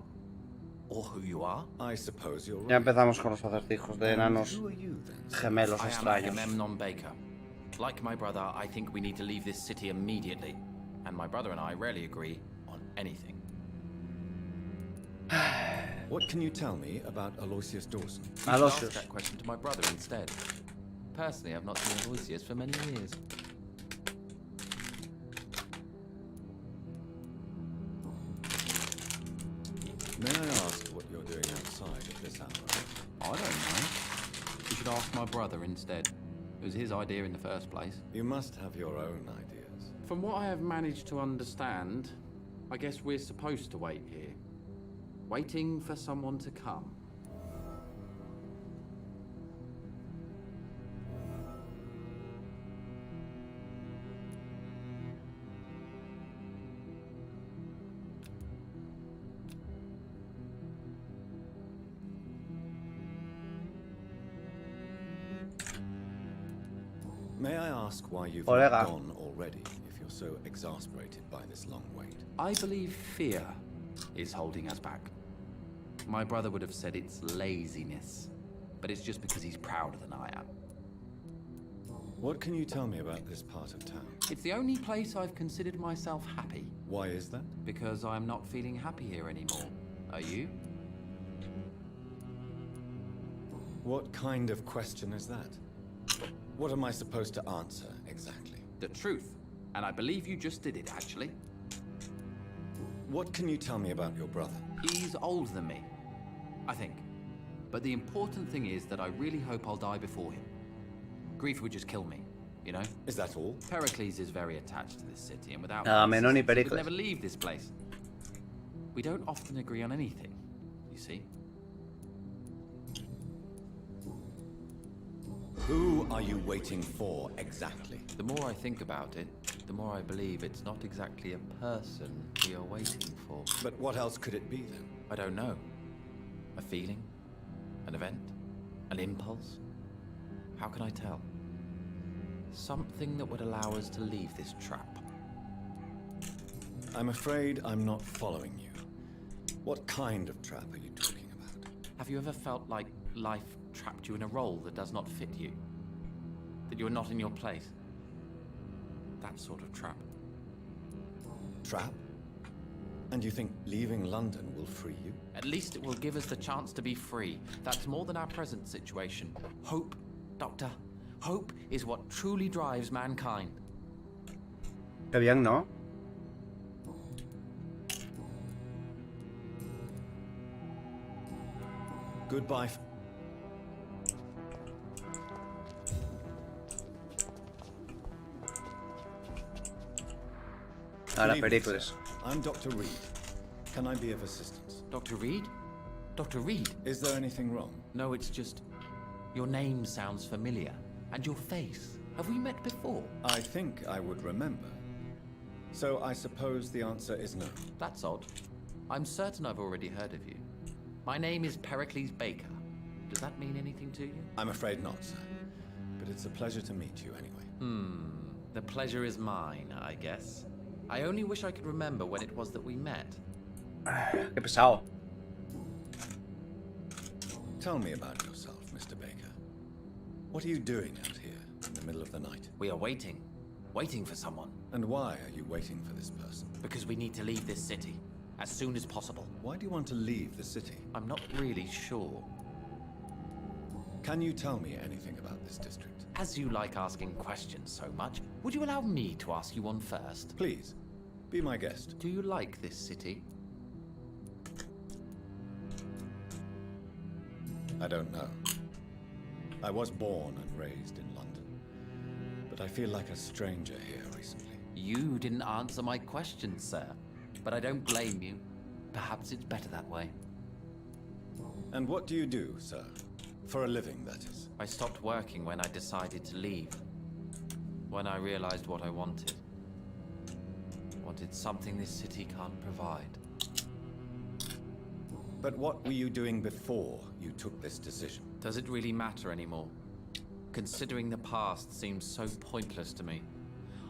Or who you are? I suppose you're Ya right. empezamos con los acertijos de enanos Who are you then? gemelos I am extraños. Agamemnon Baker. Like my brother, I think we need to leave this city immediately. And my brother and I rarely agree on anything. What can you tell me about Aloysius Dawson? You should Aloysius. ask that question to my brother instead. Personally, I've not seen Aloysius for many years. May I ask what you're doing outside at this hour? I don't know. You should ask my brother instead. It was his idea in the first place. You must have your own ideas. From what I have managed to understand, I guess we're supposed to wait here. Waiting for someone to come. May I ask why you've Colega. gone already, if you're so exasperated by this long wait? I believe fear is holding us back. My brother would have said it's laziness, but it's just because he's prouder than I am. What can you tell me about this part of town? It's the only place I've considered myself happy, Why is that? because I'm not feeling happy here anymore. Are you? What kind of question is that? What am I supposed to answer, exactly? The truth. And I believe you just did it, actually. What can you tell me about your brother? He's older than me, I think. But the important thing is that I really hope I'll die before him. Grief would just kill me, you know? Is that all? Pericles is very attached to this city, and without Menón y he would Pericles. never leave this place. We don't often agree on anything, you see. Who are you waiting for exactly? The more I think about it, the more I believe it's not exactly a person we are waiting for. But what else could it be then? I don't know. A feeling? An event? An impulse? How can I tell? Something that would allow us to leave this trap. I'm afraid I'm not following you. What kind of trap are you talking about? Have you ever felt like life trapped you in a role that does not fit you? That you're not in your place? That sort of trap. Trap? And you think leaving London will free you? At least it will give us the chance to be free. That's more than our present situation. Hope, Doctor. Hope is what truly drives mankind. Qué bien, ¿no? Goodbye. Ahora Good evening, Pericles. sir. I'm Dr. Reed. Can I be of assistance? Dr. Reed? Dr. Reed? Is there anything wrong? No, it's just... your name sounds familiar. And your face. Have we met before? I think I would remember. So I suppose the answer is no. That's odd. I'm certain I've already heard of you. My name is Pericles Baker. Does that mean anything to you? I'm afraid not, sir. But it's a pleasure to meet you anyway. The pleasure is mine, I guess. I only wish I could remember when it was that we met. Qué pesado. Tell me about yourself, Mr. Baker. What are you doing out here in the middle of the night? We are waiting. Waiting for someone. And why are you waiting for this person? Because we need to leave this city. As soon as possible. Why do you want to leave the city? I'm not really sure. Can you tell me anything about this district? As you like asking questions so much, would you allow me to ask you one first? Please, be my guest. Do you like this city? I don't know. I was born and raised in London, but I feel like a stranger here recently. You didn't answer my question, sir. But I don't blame you. Perhaps it's better that way. And what do you do, sir? For a living, that is. I stopped working when I decided to leave. When I realized what I wanted. Wanted something this city can't provide. But what were you doing before you took this decision? Does it really matter anymore? Considering the past seems so pointless to me.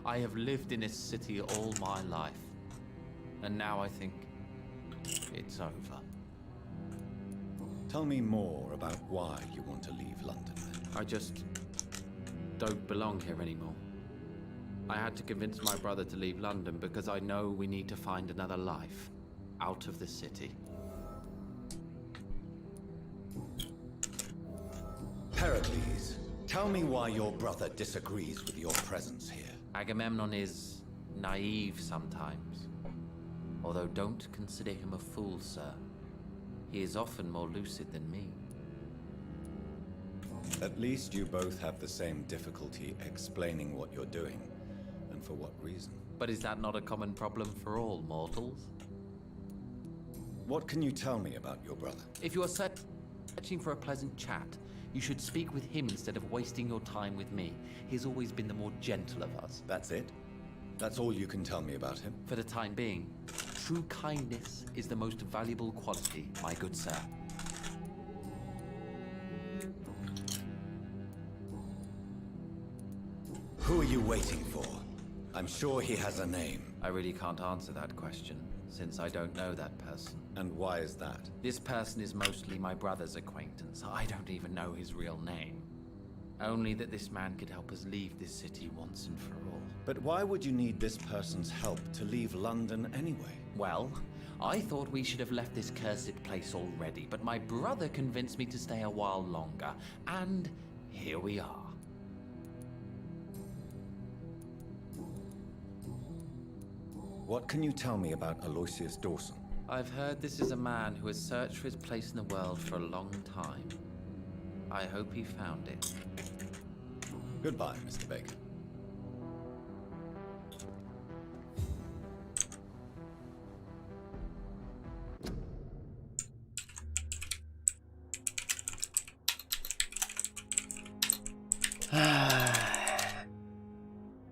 I have lived in this city all my life. And now I think it's over. Tell me more about why you want to leave London, then. I just don't belong here anymore. I had to convince my brother to leave London because I know we need to find another life out of the city. Pericles, tell me why your brother disagrees with your presence here. Agamemnon is naive sometimes. Although don't consider him a fool, sir. He is often more lucid than me. At least you both have the same difficulty explaining what you're doing, and for what reason. But is that not a common problem for all mortals? What can you tell me about your brother? If you are searching for a pleasant chat, you should speak with him instead of wasting your time with me. He's always been the more gentle of us. That's it? That's all you can tell me about him? For the time being, true kindness is the most valuable quality, my good sir. Who are you waiting for? I'm sure he has a name. I really can't answer that question, since I don't know that person. And why is that? This person is mostly my brother's acquaintance. I don't even know his real name. Only that this man could help us leave this city once and for all. But why would you need this person's help to leave London anyway? Well, I thought we should have left this cursed place already, but my brother convinced me to stay a while longer, and here we are. What can you tell me about Aloysius Dawson? I've heard this is a man who has searched for his place in the world for a long time. I hope he found it. Goodbye, Mr. Baker.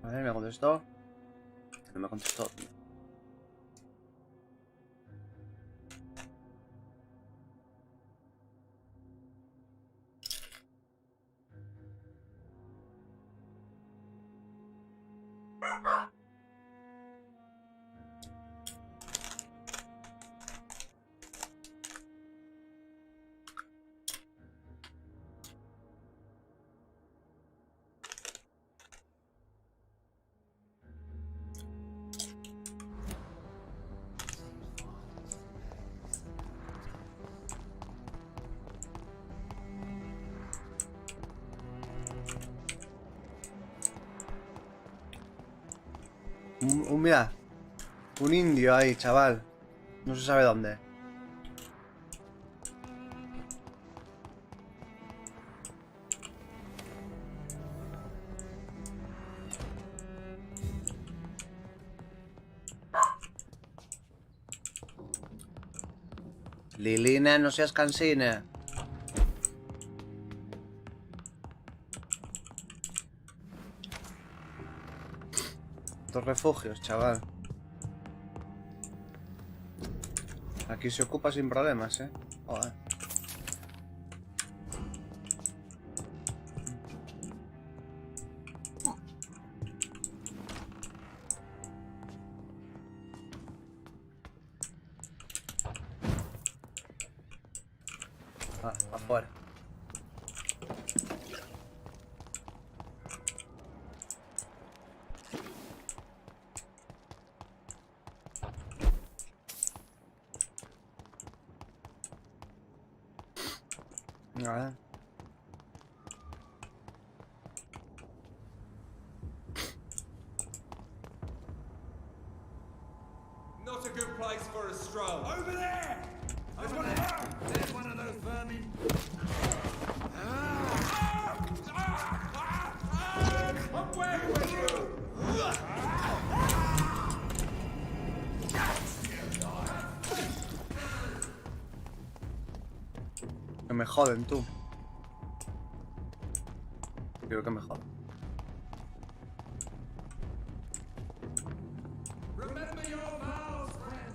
A ver, me contestó. No me contestó. Mira, un indio ahí, chaval. No se sabe dónde. Lilina, no seas cansina. Dos refugios, chaval. Aquí se ocupa sin problemas, Joder. Afuera. A ver. Not a good place for a stroll. Over there! There's one of those vermin. Away with you! Que me joden, tú. Quiero que me joden. Remember your vows, friends.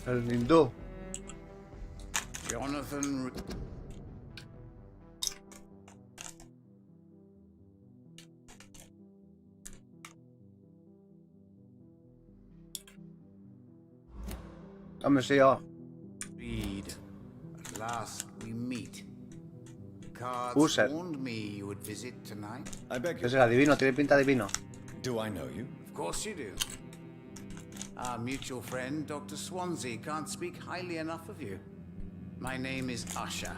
El hindú. Jonathan. Hombre, sí, yo. Reed. At last we meet. Cards User. warned me you would visit tonight. I beg Es el adivino, tiene pinta de vino. Do I know you? Of course you do. Our mutual friend, Dr. Swansea, can't speak highly enough of you. My name is Usher.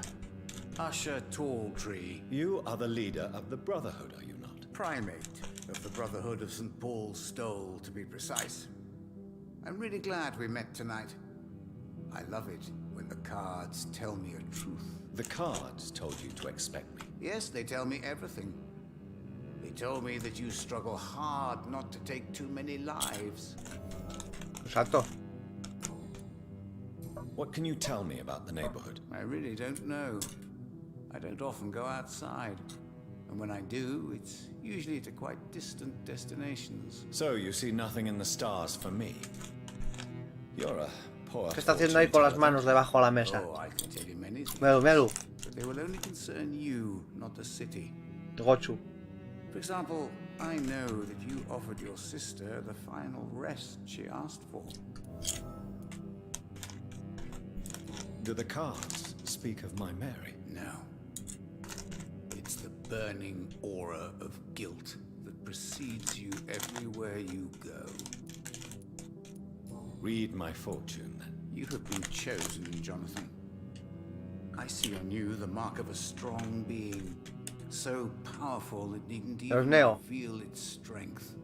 Usher Talltree. You are the leader of the Brotherhood, are you not? Primate of the Brotherhood of St. Paul's Stole, to be precise. I'm really glad we met tonight. I love it when the cards tell me a truth. The cards told you to expect me. Yes, they tell me everything. They told me that you struggle hard not to take too many lives. Exacto. What can you tell me about the neighborhood? I really don't know. I don't often go outside. And when I do, it's usually to quite distant destinations. So you see nothing in the stars for me? You're a poor... ¿Qué está haciendo ahí con las manos debajo de la mesa? Oh, I can tell you many things. Melu. But they will only concern you, not the city. Gochu. For example, I know that you offered your sister the final rest she asked for. Do the cards speak of my Mary. No. It's the burning aura of guilt that precedes you everywhere you go. Read my fortune, then. You have been chosen, Jonathan. I see on you the mark of a strong being, so powerful it needn't even reveal its strength.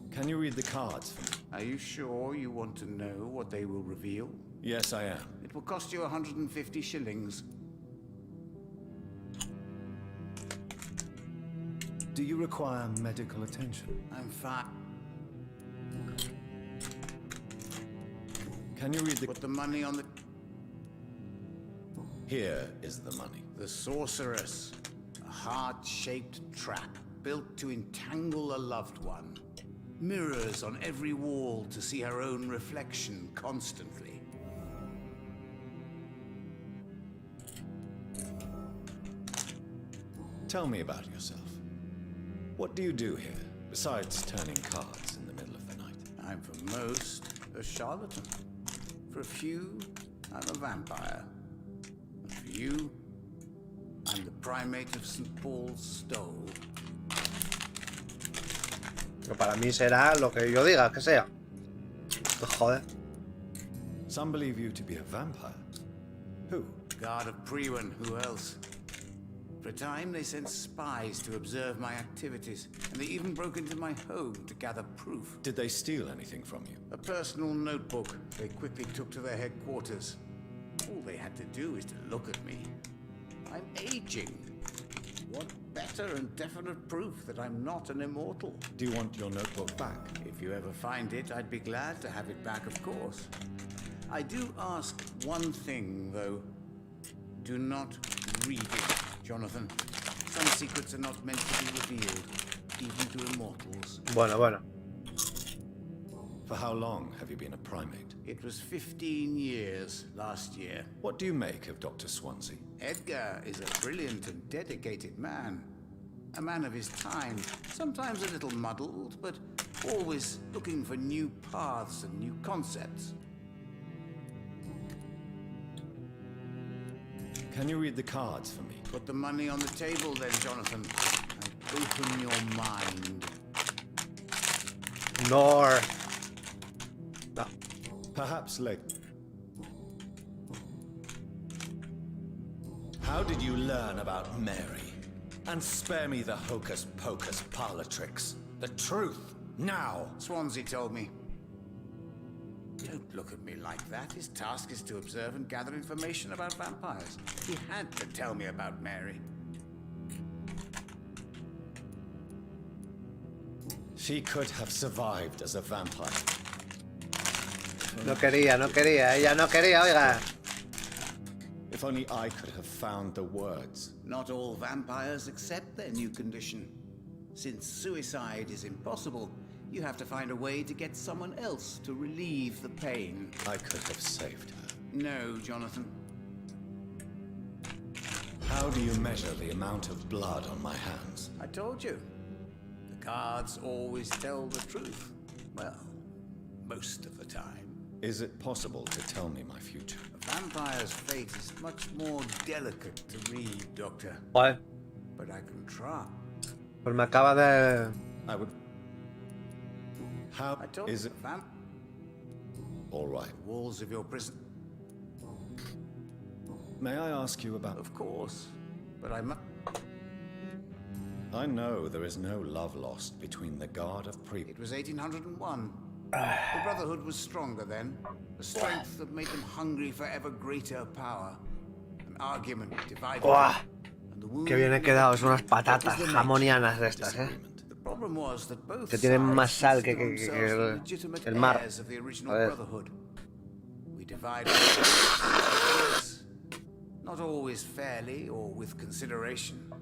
Can you read the cards for me? Are you sure you want to know what they will reveal? Yes, I am. It will cost you 150 shillings. Do you require medical attention? I'm fine. Can you read the... Put the money on the... Here is the money. The Sorceress. A heart-shaped trap built to entangle a loved one. Mirrors on every wall to see her own reflection constantly. Tell me about yourself. What do you do here, besides turning cards in the middle of the night? I'm for most a charlatan. For a few, I'm a vampire. And for you, I'm the primate of St. Paul's Stole. Pero para mí será lo que yo diga, que sea. Joder. Some believe you to be a vampire. Who? Guard of Priwen, who else? For a time, they sent spies to observe my activities, and they even broke into my home to gather proof. Did they steal anything from you? A personal notebook they quickly took to their headquarters. All they had to do is to look at me. I'm aging. What better and definite proof that I'm not an immortal? Do you want your notebook back? If you ever find it, I'd be glad to have it back, of course. I do ask one thing, though. Do not read it, Jonathan. Some secrets are not meant to be revealed, even to immortals. Bueno. For how long have you been a primate? It was 15 years last year. What do you make of Dr. Swansea? Edgar is a brilliant and dedicated man. A man of his time, sometimes a little muddled, but always looking for new paths and new concepts. Can you read the cards for me? Put the money on the table then, Jonathan, and open your mind. No. Perhaps late. How did you learn about Mary? And spare me the hocus-pocus parlor tricks. The truth, now! Swansea told me. Don't look at me like that. His task is to observe and gather information about vampires. He had to tell me about Mary. She could have survived as a vampire. No quería. Ella no quería, oiga. If only I could have found the words. Not all vampires accept their new condition. Since suicide is impossible, you have to find a way to get someone else to relieve the pain. I could have saved her. No, Jonathan. How do you measure the amount of blood on my hands? I told you. The cards always tell the truth. Well, most of the time. Is it possible to tell me my future? A vampire's fate is much more delicate to read, Doctor. Joder. But I can try. Pues me acaba de... I would... How is it? All right. The walls of your prison. May I ask you about... Of course. But I must... I know there is no love lost between the Guard of Priwen. It was 1801. The Brotherhood was stronger then. A strength that made them hungry for ever greater power. An argument divided. Qué bien he quedado, son unas patatas jamonianas de estas, que tienen más sal que el mar. A ver. We divided. Not always fairly or with consideration.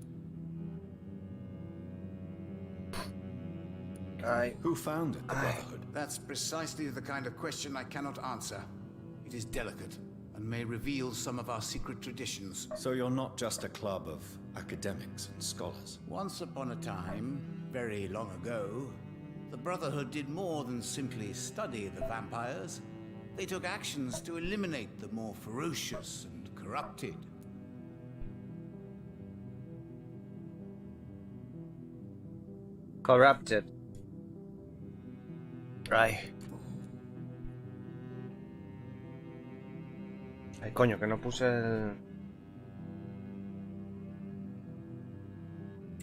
Who founded the Brotherhood? That's precisely the kind of question I cannot answer. It is delicate and may reveal some of our secret traditions. So you're not just a club of academics and scholars? Once upon a time, very long ago, the Brotherhood did more than simply study the vampires. They took actions to eliminate the more ferocious and corrupted. Corrupted. Ay. Ay, coño, que no puse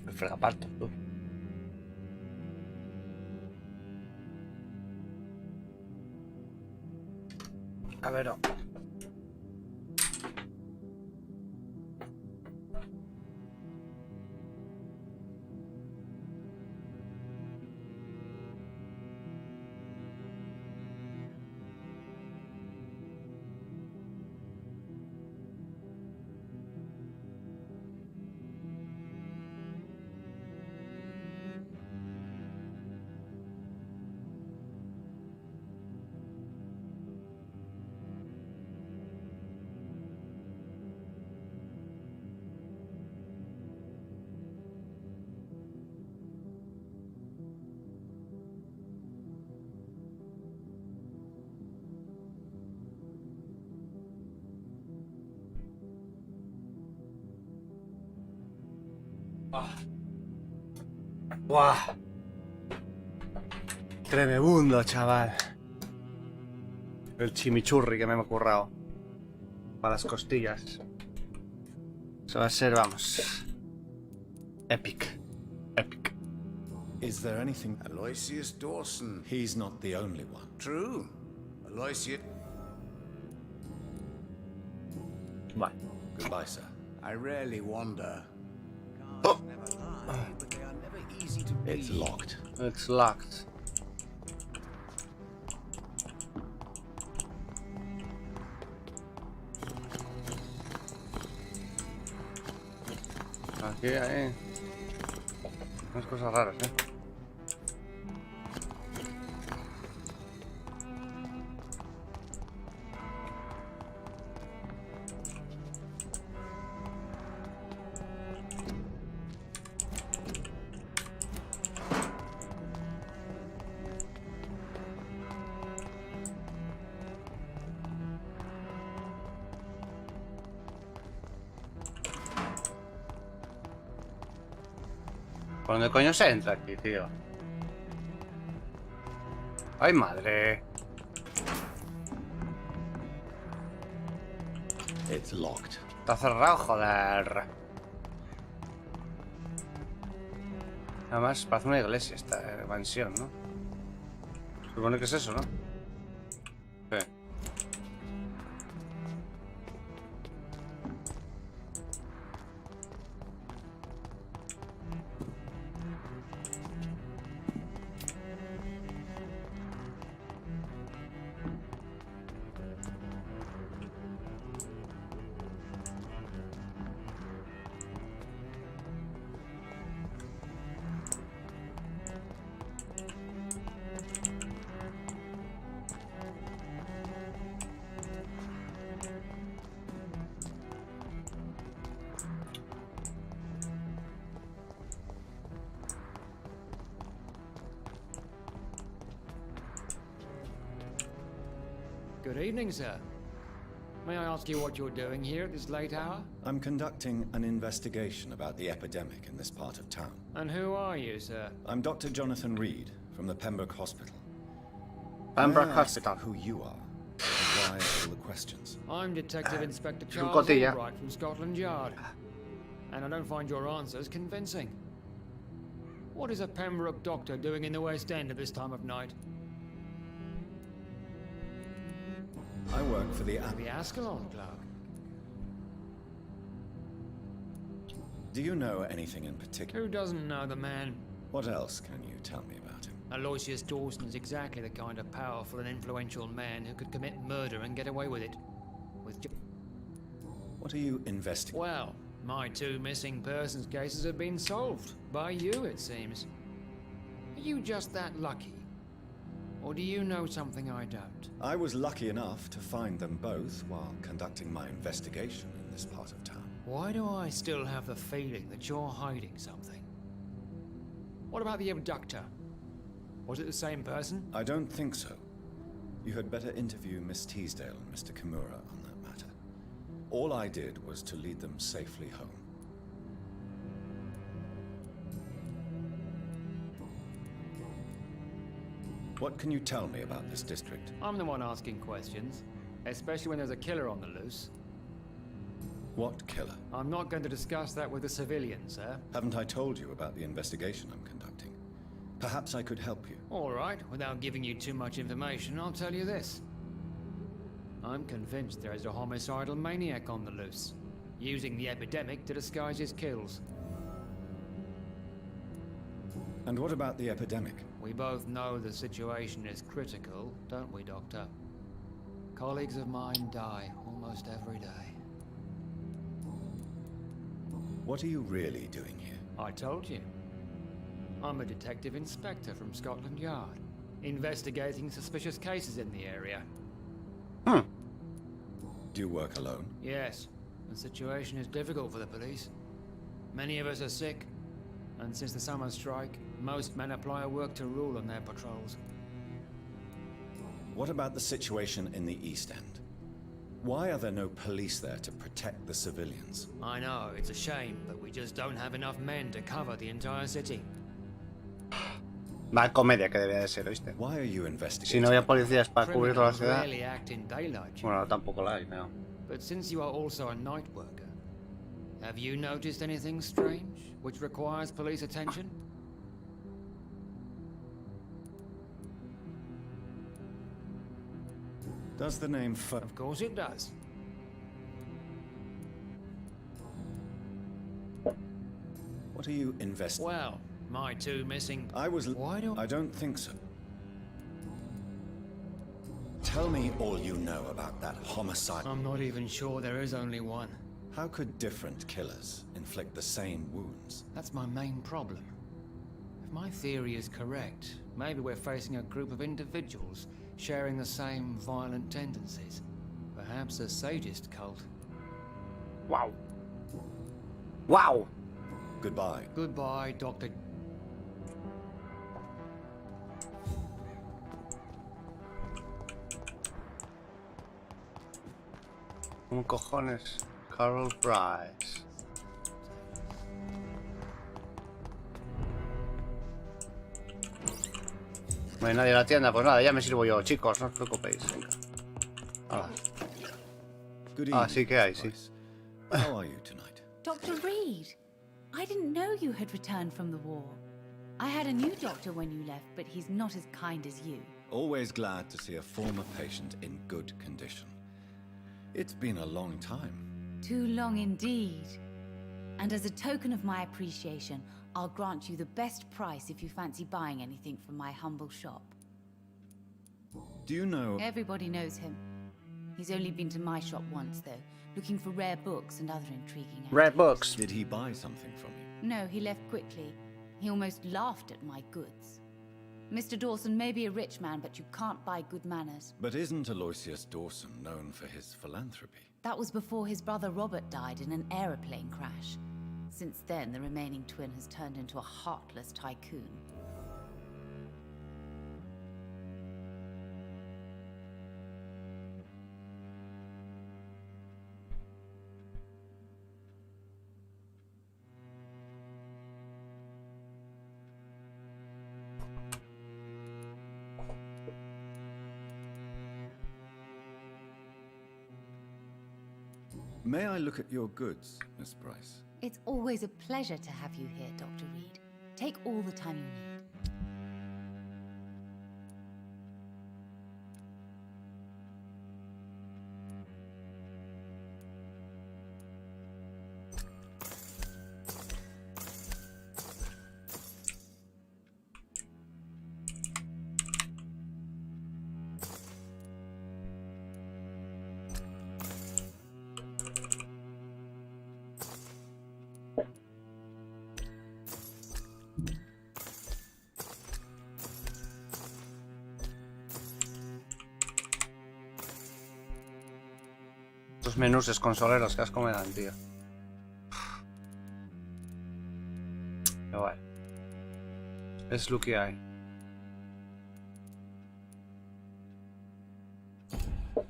el fregaparto, tú. A ver. ¡Buah! Tremebundo, chaval. El chimichurri que me he currado. Para las costillas. Eso va a ser, vamos. Epic. Epic. Is there anything... Aloysius Dawson. He's not the only one. True. Aloysius... Bye. Goodbye, sir. I rarely wander. Guards never lie, but they are never easy to read. It's locked. It's locked. Aquí hay unas cosas raras, ¿Por dónde coño se entra aquí, tío? ¡Ay, madre! It's locked. Está cerrado, joder. Además, parece una iglesia esta mansión, ¿no? Se supone que es eso, ¿no? Sí. Good evening, sir. May I ask you what you're doing here at this late hour? I'm conducting an investigation about the epidemic in this part of town. And who are you, sir? I'm Dr. Jonathan Reed from the Pembroke Hospital. Pembroke May I ask Hospital. who you are and why all the questions? I'm Detective Inspector un Charles cotilla. Albright from Scotland Yard. And I don't find your answers convincing. What is a Pembroke doctor doing in the West End at this time of night? I work for the... The Ascalon Club. Do you know anything in particular? Who doesn't know the man? What else can you tell me about him? Aloysius Dawson is exactly the kind of powerful and influential man who could commit murder and get away with it. What are you investigating? Well, my 2 missing persons cases have been solved. By you, it seems. Are you just that lucky? Or do you know something I don't? I was lucky enough to find them both while conducting my investigation in this part of town. Why do I still have the feeling that you're hiding something? What about the abductor? Was it the same person? I don't think so. You had better interview Miss Teasdale and Mr. Kimura on that matter. All I did was to lead them safely home. What can you tell me about this district? I'm the one asking questions, especially when there's a killer on the loose. What killer? I'm not going to discuss that with the civilians, sir. Haven't I told you about the investigation I'm conducting? Perhaps I could help you. All right, without giving you too much information, I'll tell you this. I'm convinced there is a homicidal maniac on the loose, using the epidemic to disguise his kills. And what about the epidemic? We both know the situation is critical, don't we, Doctor? Colleagues of mine die almost every day. What are you really doing here? I told you. I'm a detective inspector from Scotland Yard, investigating suspicious cases in the area. Do you work alone? Yes. The situation is difficult for the police. Many of us are sick, and since the summer strike, most men apply a work to rule on their patrols. What about the situation in the East End? Why are there no police there to protect the civilians? I know, it's a shame, but we just don't have enough men to cover the entire city. Más comedia que debería de ser, ¿oíste? Why are you investigating? Si no había policías para cubrir toda la Criminals ciudad. rarely act in daylight. Bueno, tampoco la hay, no. But since you are also a night worker, have you noticed anything strange which requires police attention? Does the name Of course it does. What are you investigating? Well, my two missing... I don't think so. Tell me all you know about that homicide. I'm not even sure there is only one. How could different killers inflict the same wounds? That's my main problem. If my theory is correct, maybe we're facing a group of individuals sharing the same violent tendencies. Perhaps a sadist cult. Wow. Wow. Goodbye. Goodbye, Dr. ¿Cómo cojones? Carol Price. No hay nadie en la tienda, pues nada, ya me sirvo yo, chicos, no os preocupéis. Venga. Hala. Ah, sí que hay, sí. How are you tonight? Dr. Reed, I didn't know you had returned from the war. I had a new doctor when you left, but he's not as kind as you. Always glad to see a former patient in good condition. It's been a long time. Too long indeed. And as a token of my appreciation, I'll grant you the best price if you fancy buying anything from my humble shop. Do you know... Everybody knows him. He's only been to my shop once, though, looking for rare books and other intriguing Rare books. Did he buy something from you? No, he left quickly. He almost laughed at my goods. Mr. Dawson may be a rich man, but you can't buy good manners. But isn't Aloysius Dawson known for his philanthropy? That was before his brother Robert died in an aeroplane crash. Since then, the remaining twin has turned into a heartless tycoon. May I look at your goods, Miss Price? It's always a pleasure to have you here, Dr. Reed. Take all the time you need. Estos menús consoleros, que asco me dan, tío. Pero vale. Es lo que hay.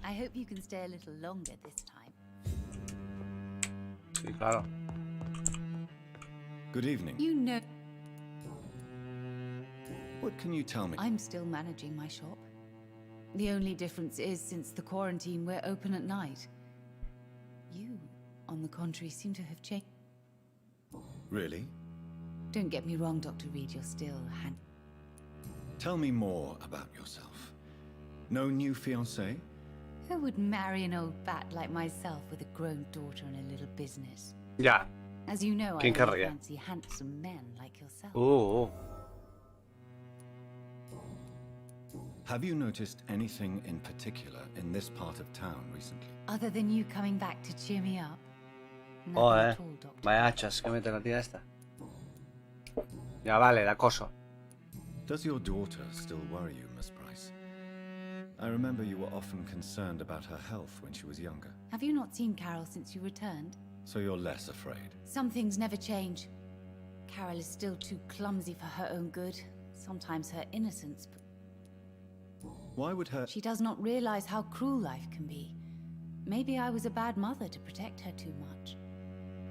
I hope you can stay a little longer this time. Sí, claro. Good evening. You know, What can you tell me? I'm still managing my shop. The only difference is, since the quarantine, we're open at night. You, on the contrary, seem to have changed. Really? Don't get me wrong, Dr. Reed, you're still Tell me more about yourself. No new fiancé? Who would marry an old bat like myself with a grown daughter and a little business? Ya. As you know, I ¿Quién only querría? fancy handsome men like yourself. Have you noticed anything in particular in this part of town recently? Other than you coming back to cheer me up? Nothing Oh, at all, Doctor. Vaya hachas que mete la tía esta. Ya vale, el acoso. Does your daughter still worry you, Miss Price? I remember you were often concerned about her health when she was younger. Have you not seen Carol since you returned? So you're less afraid. Some things never change. Carol is still too clumsy for her own good. Sometimes her innocence, but Why would her... she does not realize how cruel life can be. Maybe I was a bad mother to protect her too much.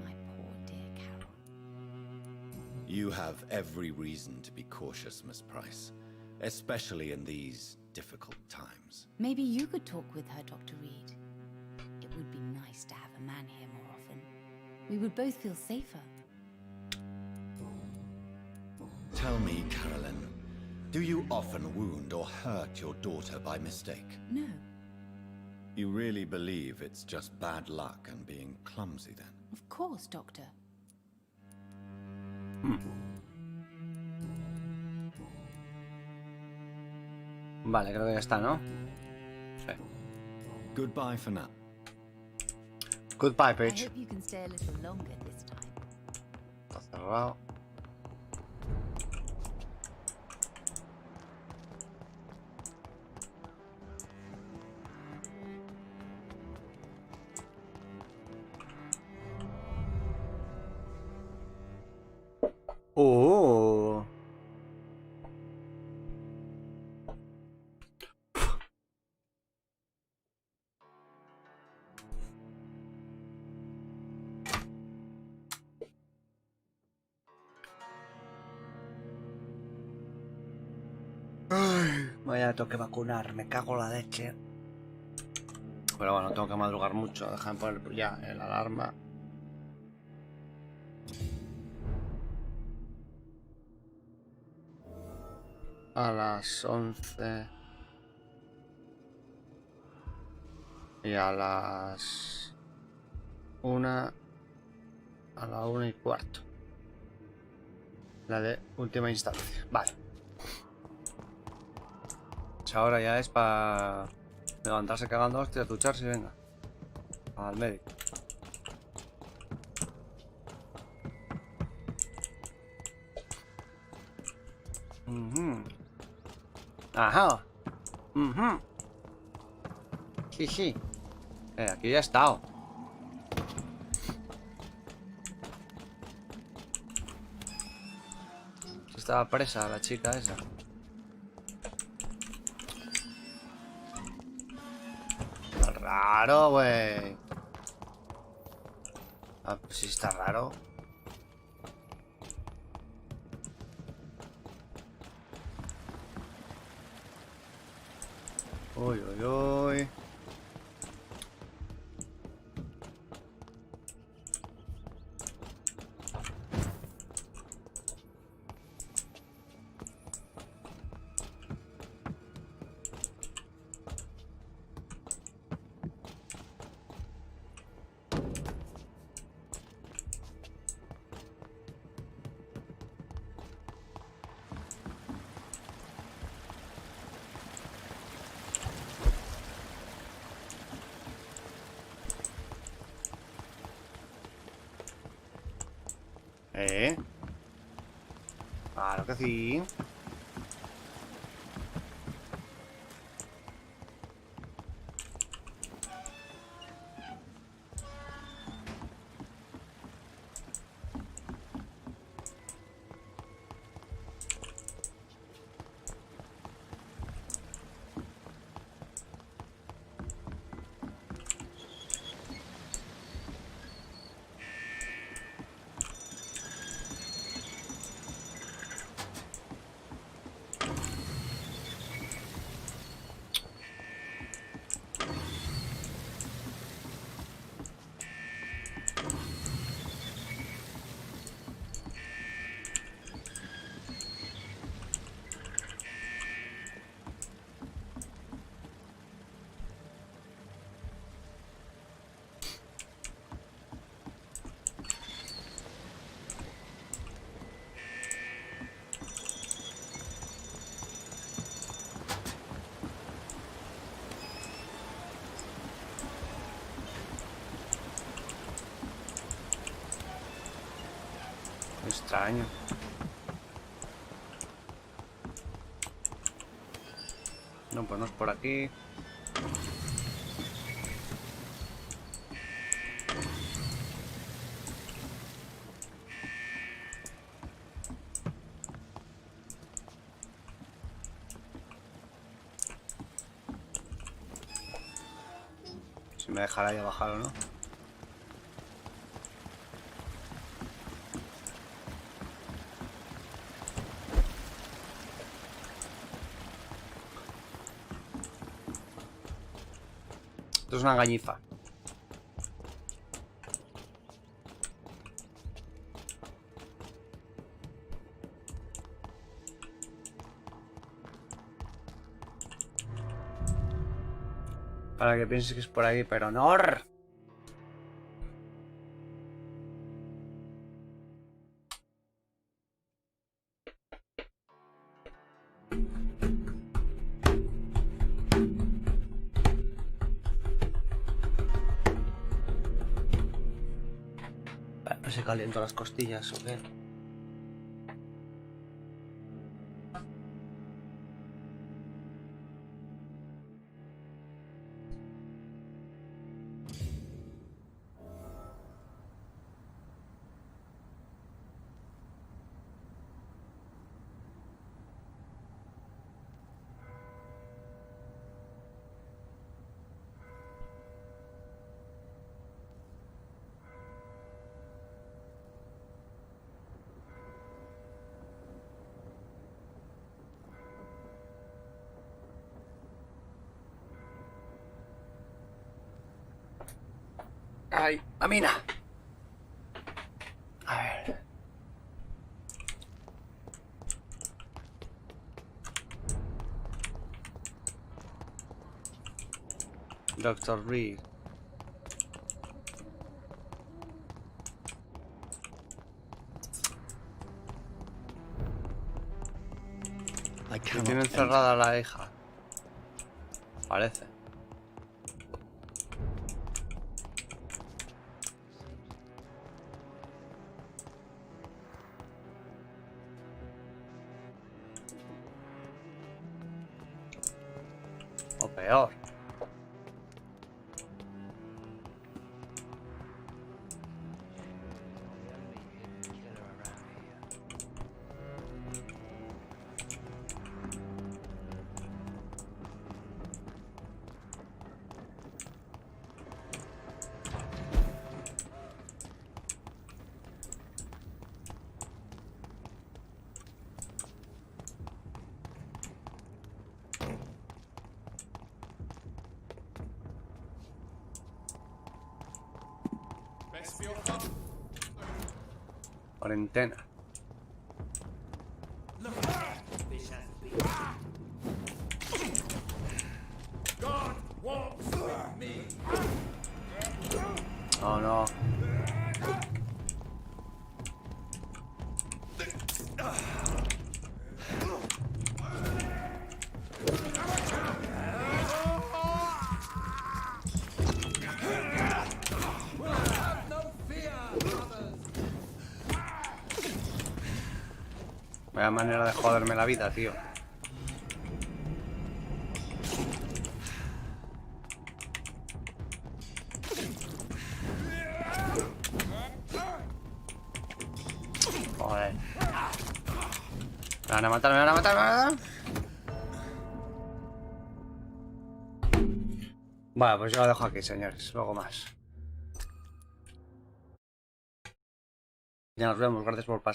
My poor dear Carol. You have every reason to be cautious, Miss Price. Especially in these difficult times. Maybe you could talk with her, Dr. Reed. It would be nice to have a man here more often. We would both feel safer. Tell me, Carolyn, do you often wound or hurt your daughter by mistake? No. You really believe it's just bad luck and being clumsy then? Of course, Doctor. Vale, creo que ya está, ¿no? Sí. Goodbye for now. Goodbye, I bitch. hope you can stay a little longer this time. Está cerrado. Oh. Ay, vaya, tengo que vacunar, me cago en la leche. Pero bueno, tengo que madrugar mucho, dejan poner ya el alarma. A las 11 y a las 1, a la 1:15. La de última instancia. Vale. Pues ahora ya es para levantarse cagando hostia, ducharse y venga. Al médico. Ajá. Sí, sí. Aquí ya he estado. Estaba presa la chica esa. Raro, güey. Ah, pues sí está raro. Uy, uy, uy. Claro que sí. Extraño. No, pues no es por aquí. Si me dejará ya bajar o no. Esto es una gañifa. Para que pienses que es por ahí, pero no. No se caliento las costillas o qué. Ay, la mina. A ver. Dr. Reed. Que tiene encerrada a la hija. Parece. O peor. Cuarentena. Oh no. Vaya manera de joderme la vida, tío. Joder. Me van a matar, me van a matar, me van a matar. Vale, pues yo lo dejo aquí, señores. Luego más. Ya nos vemos. Gracias por pasar.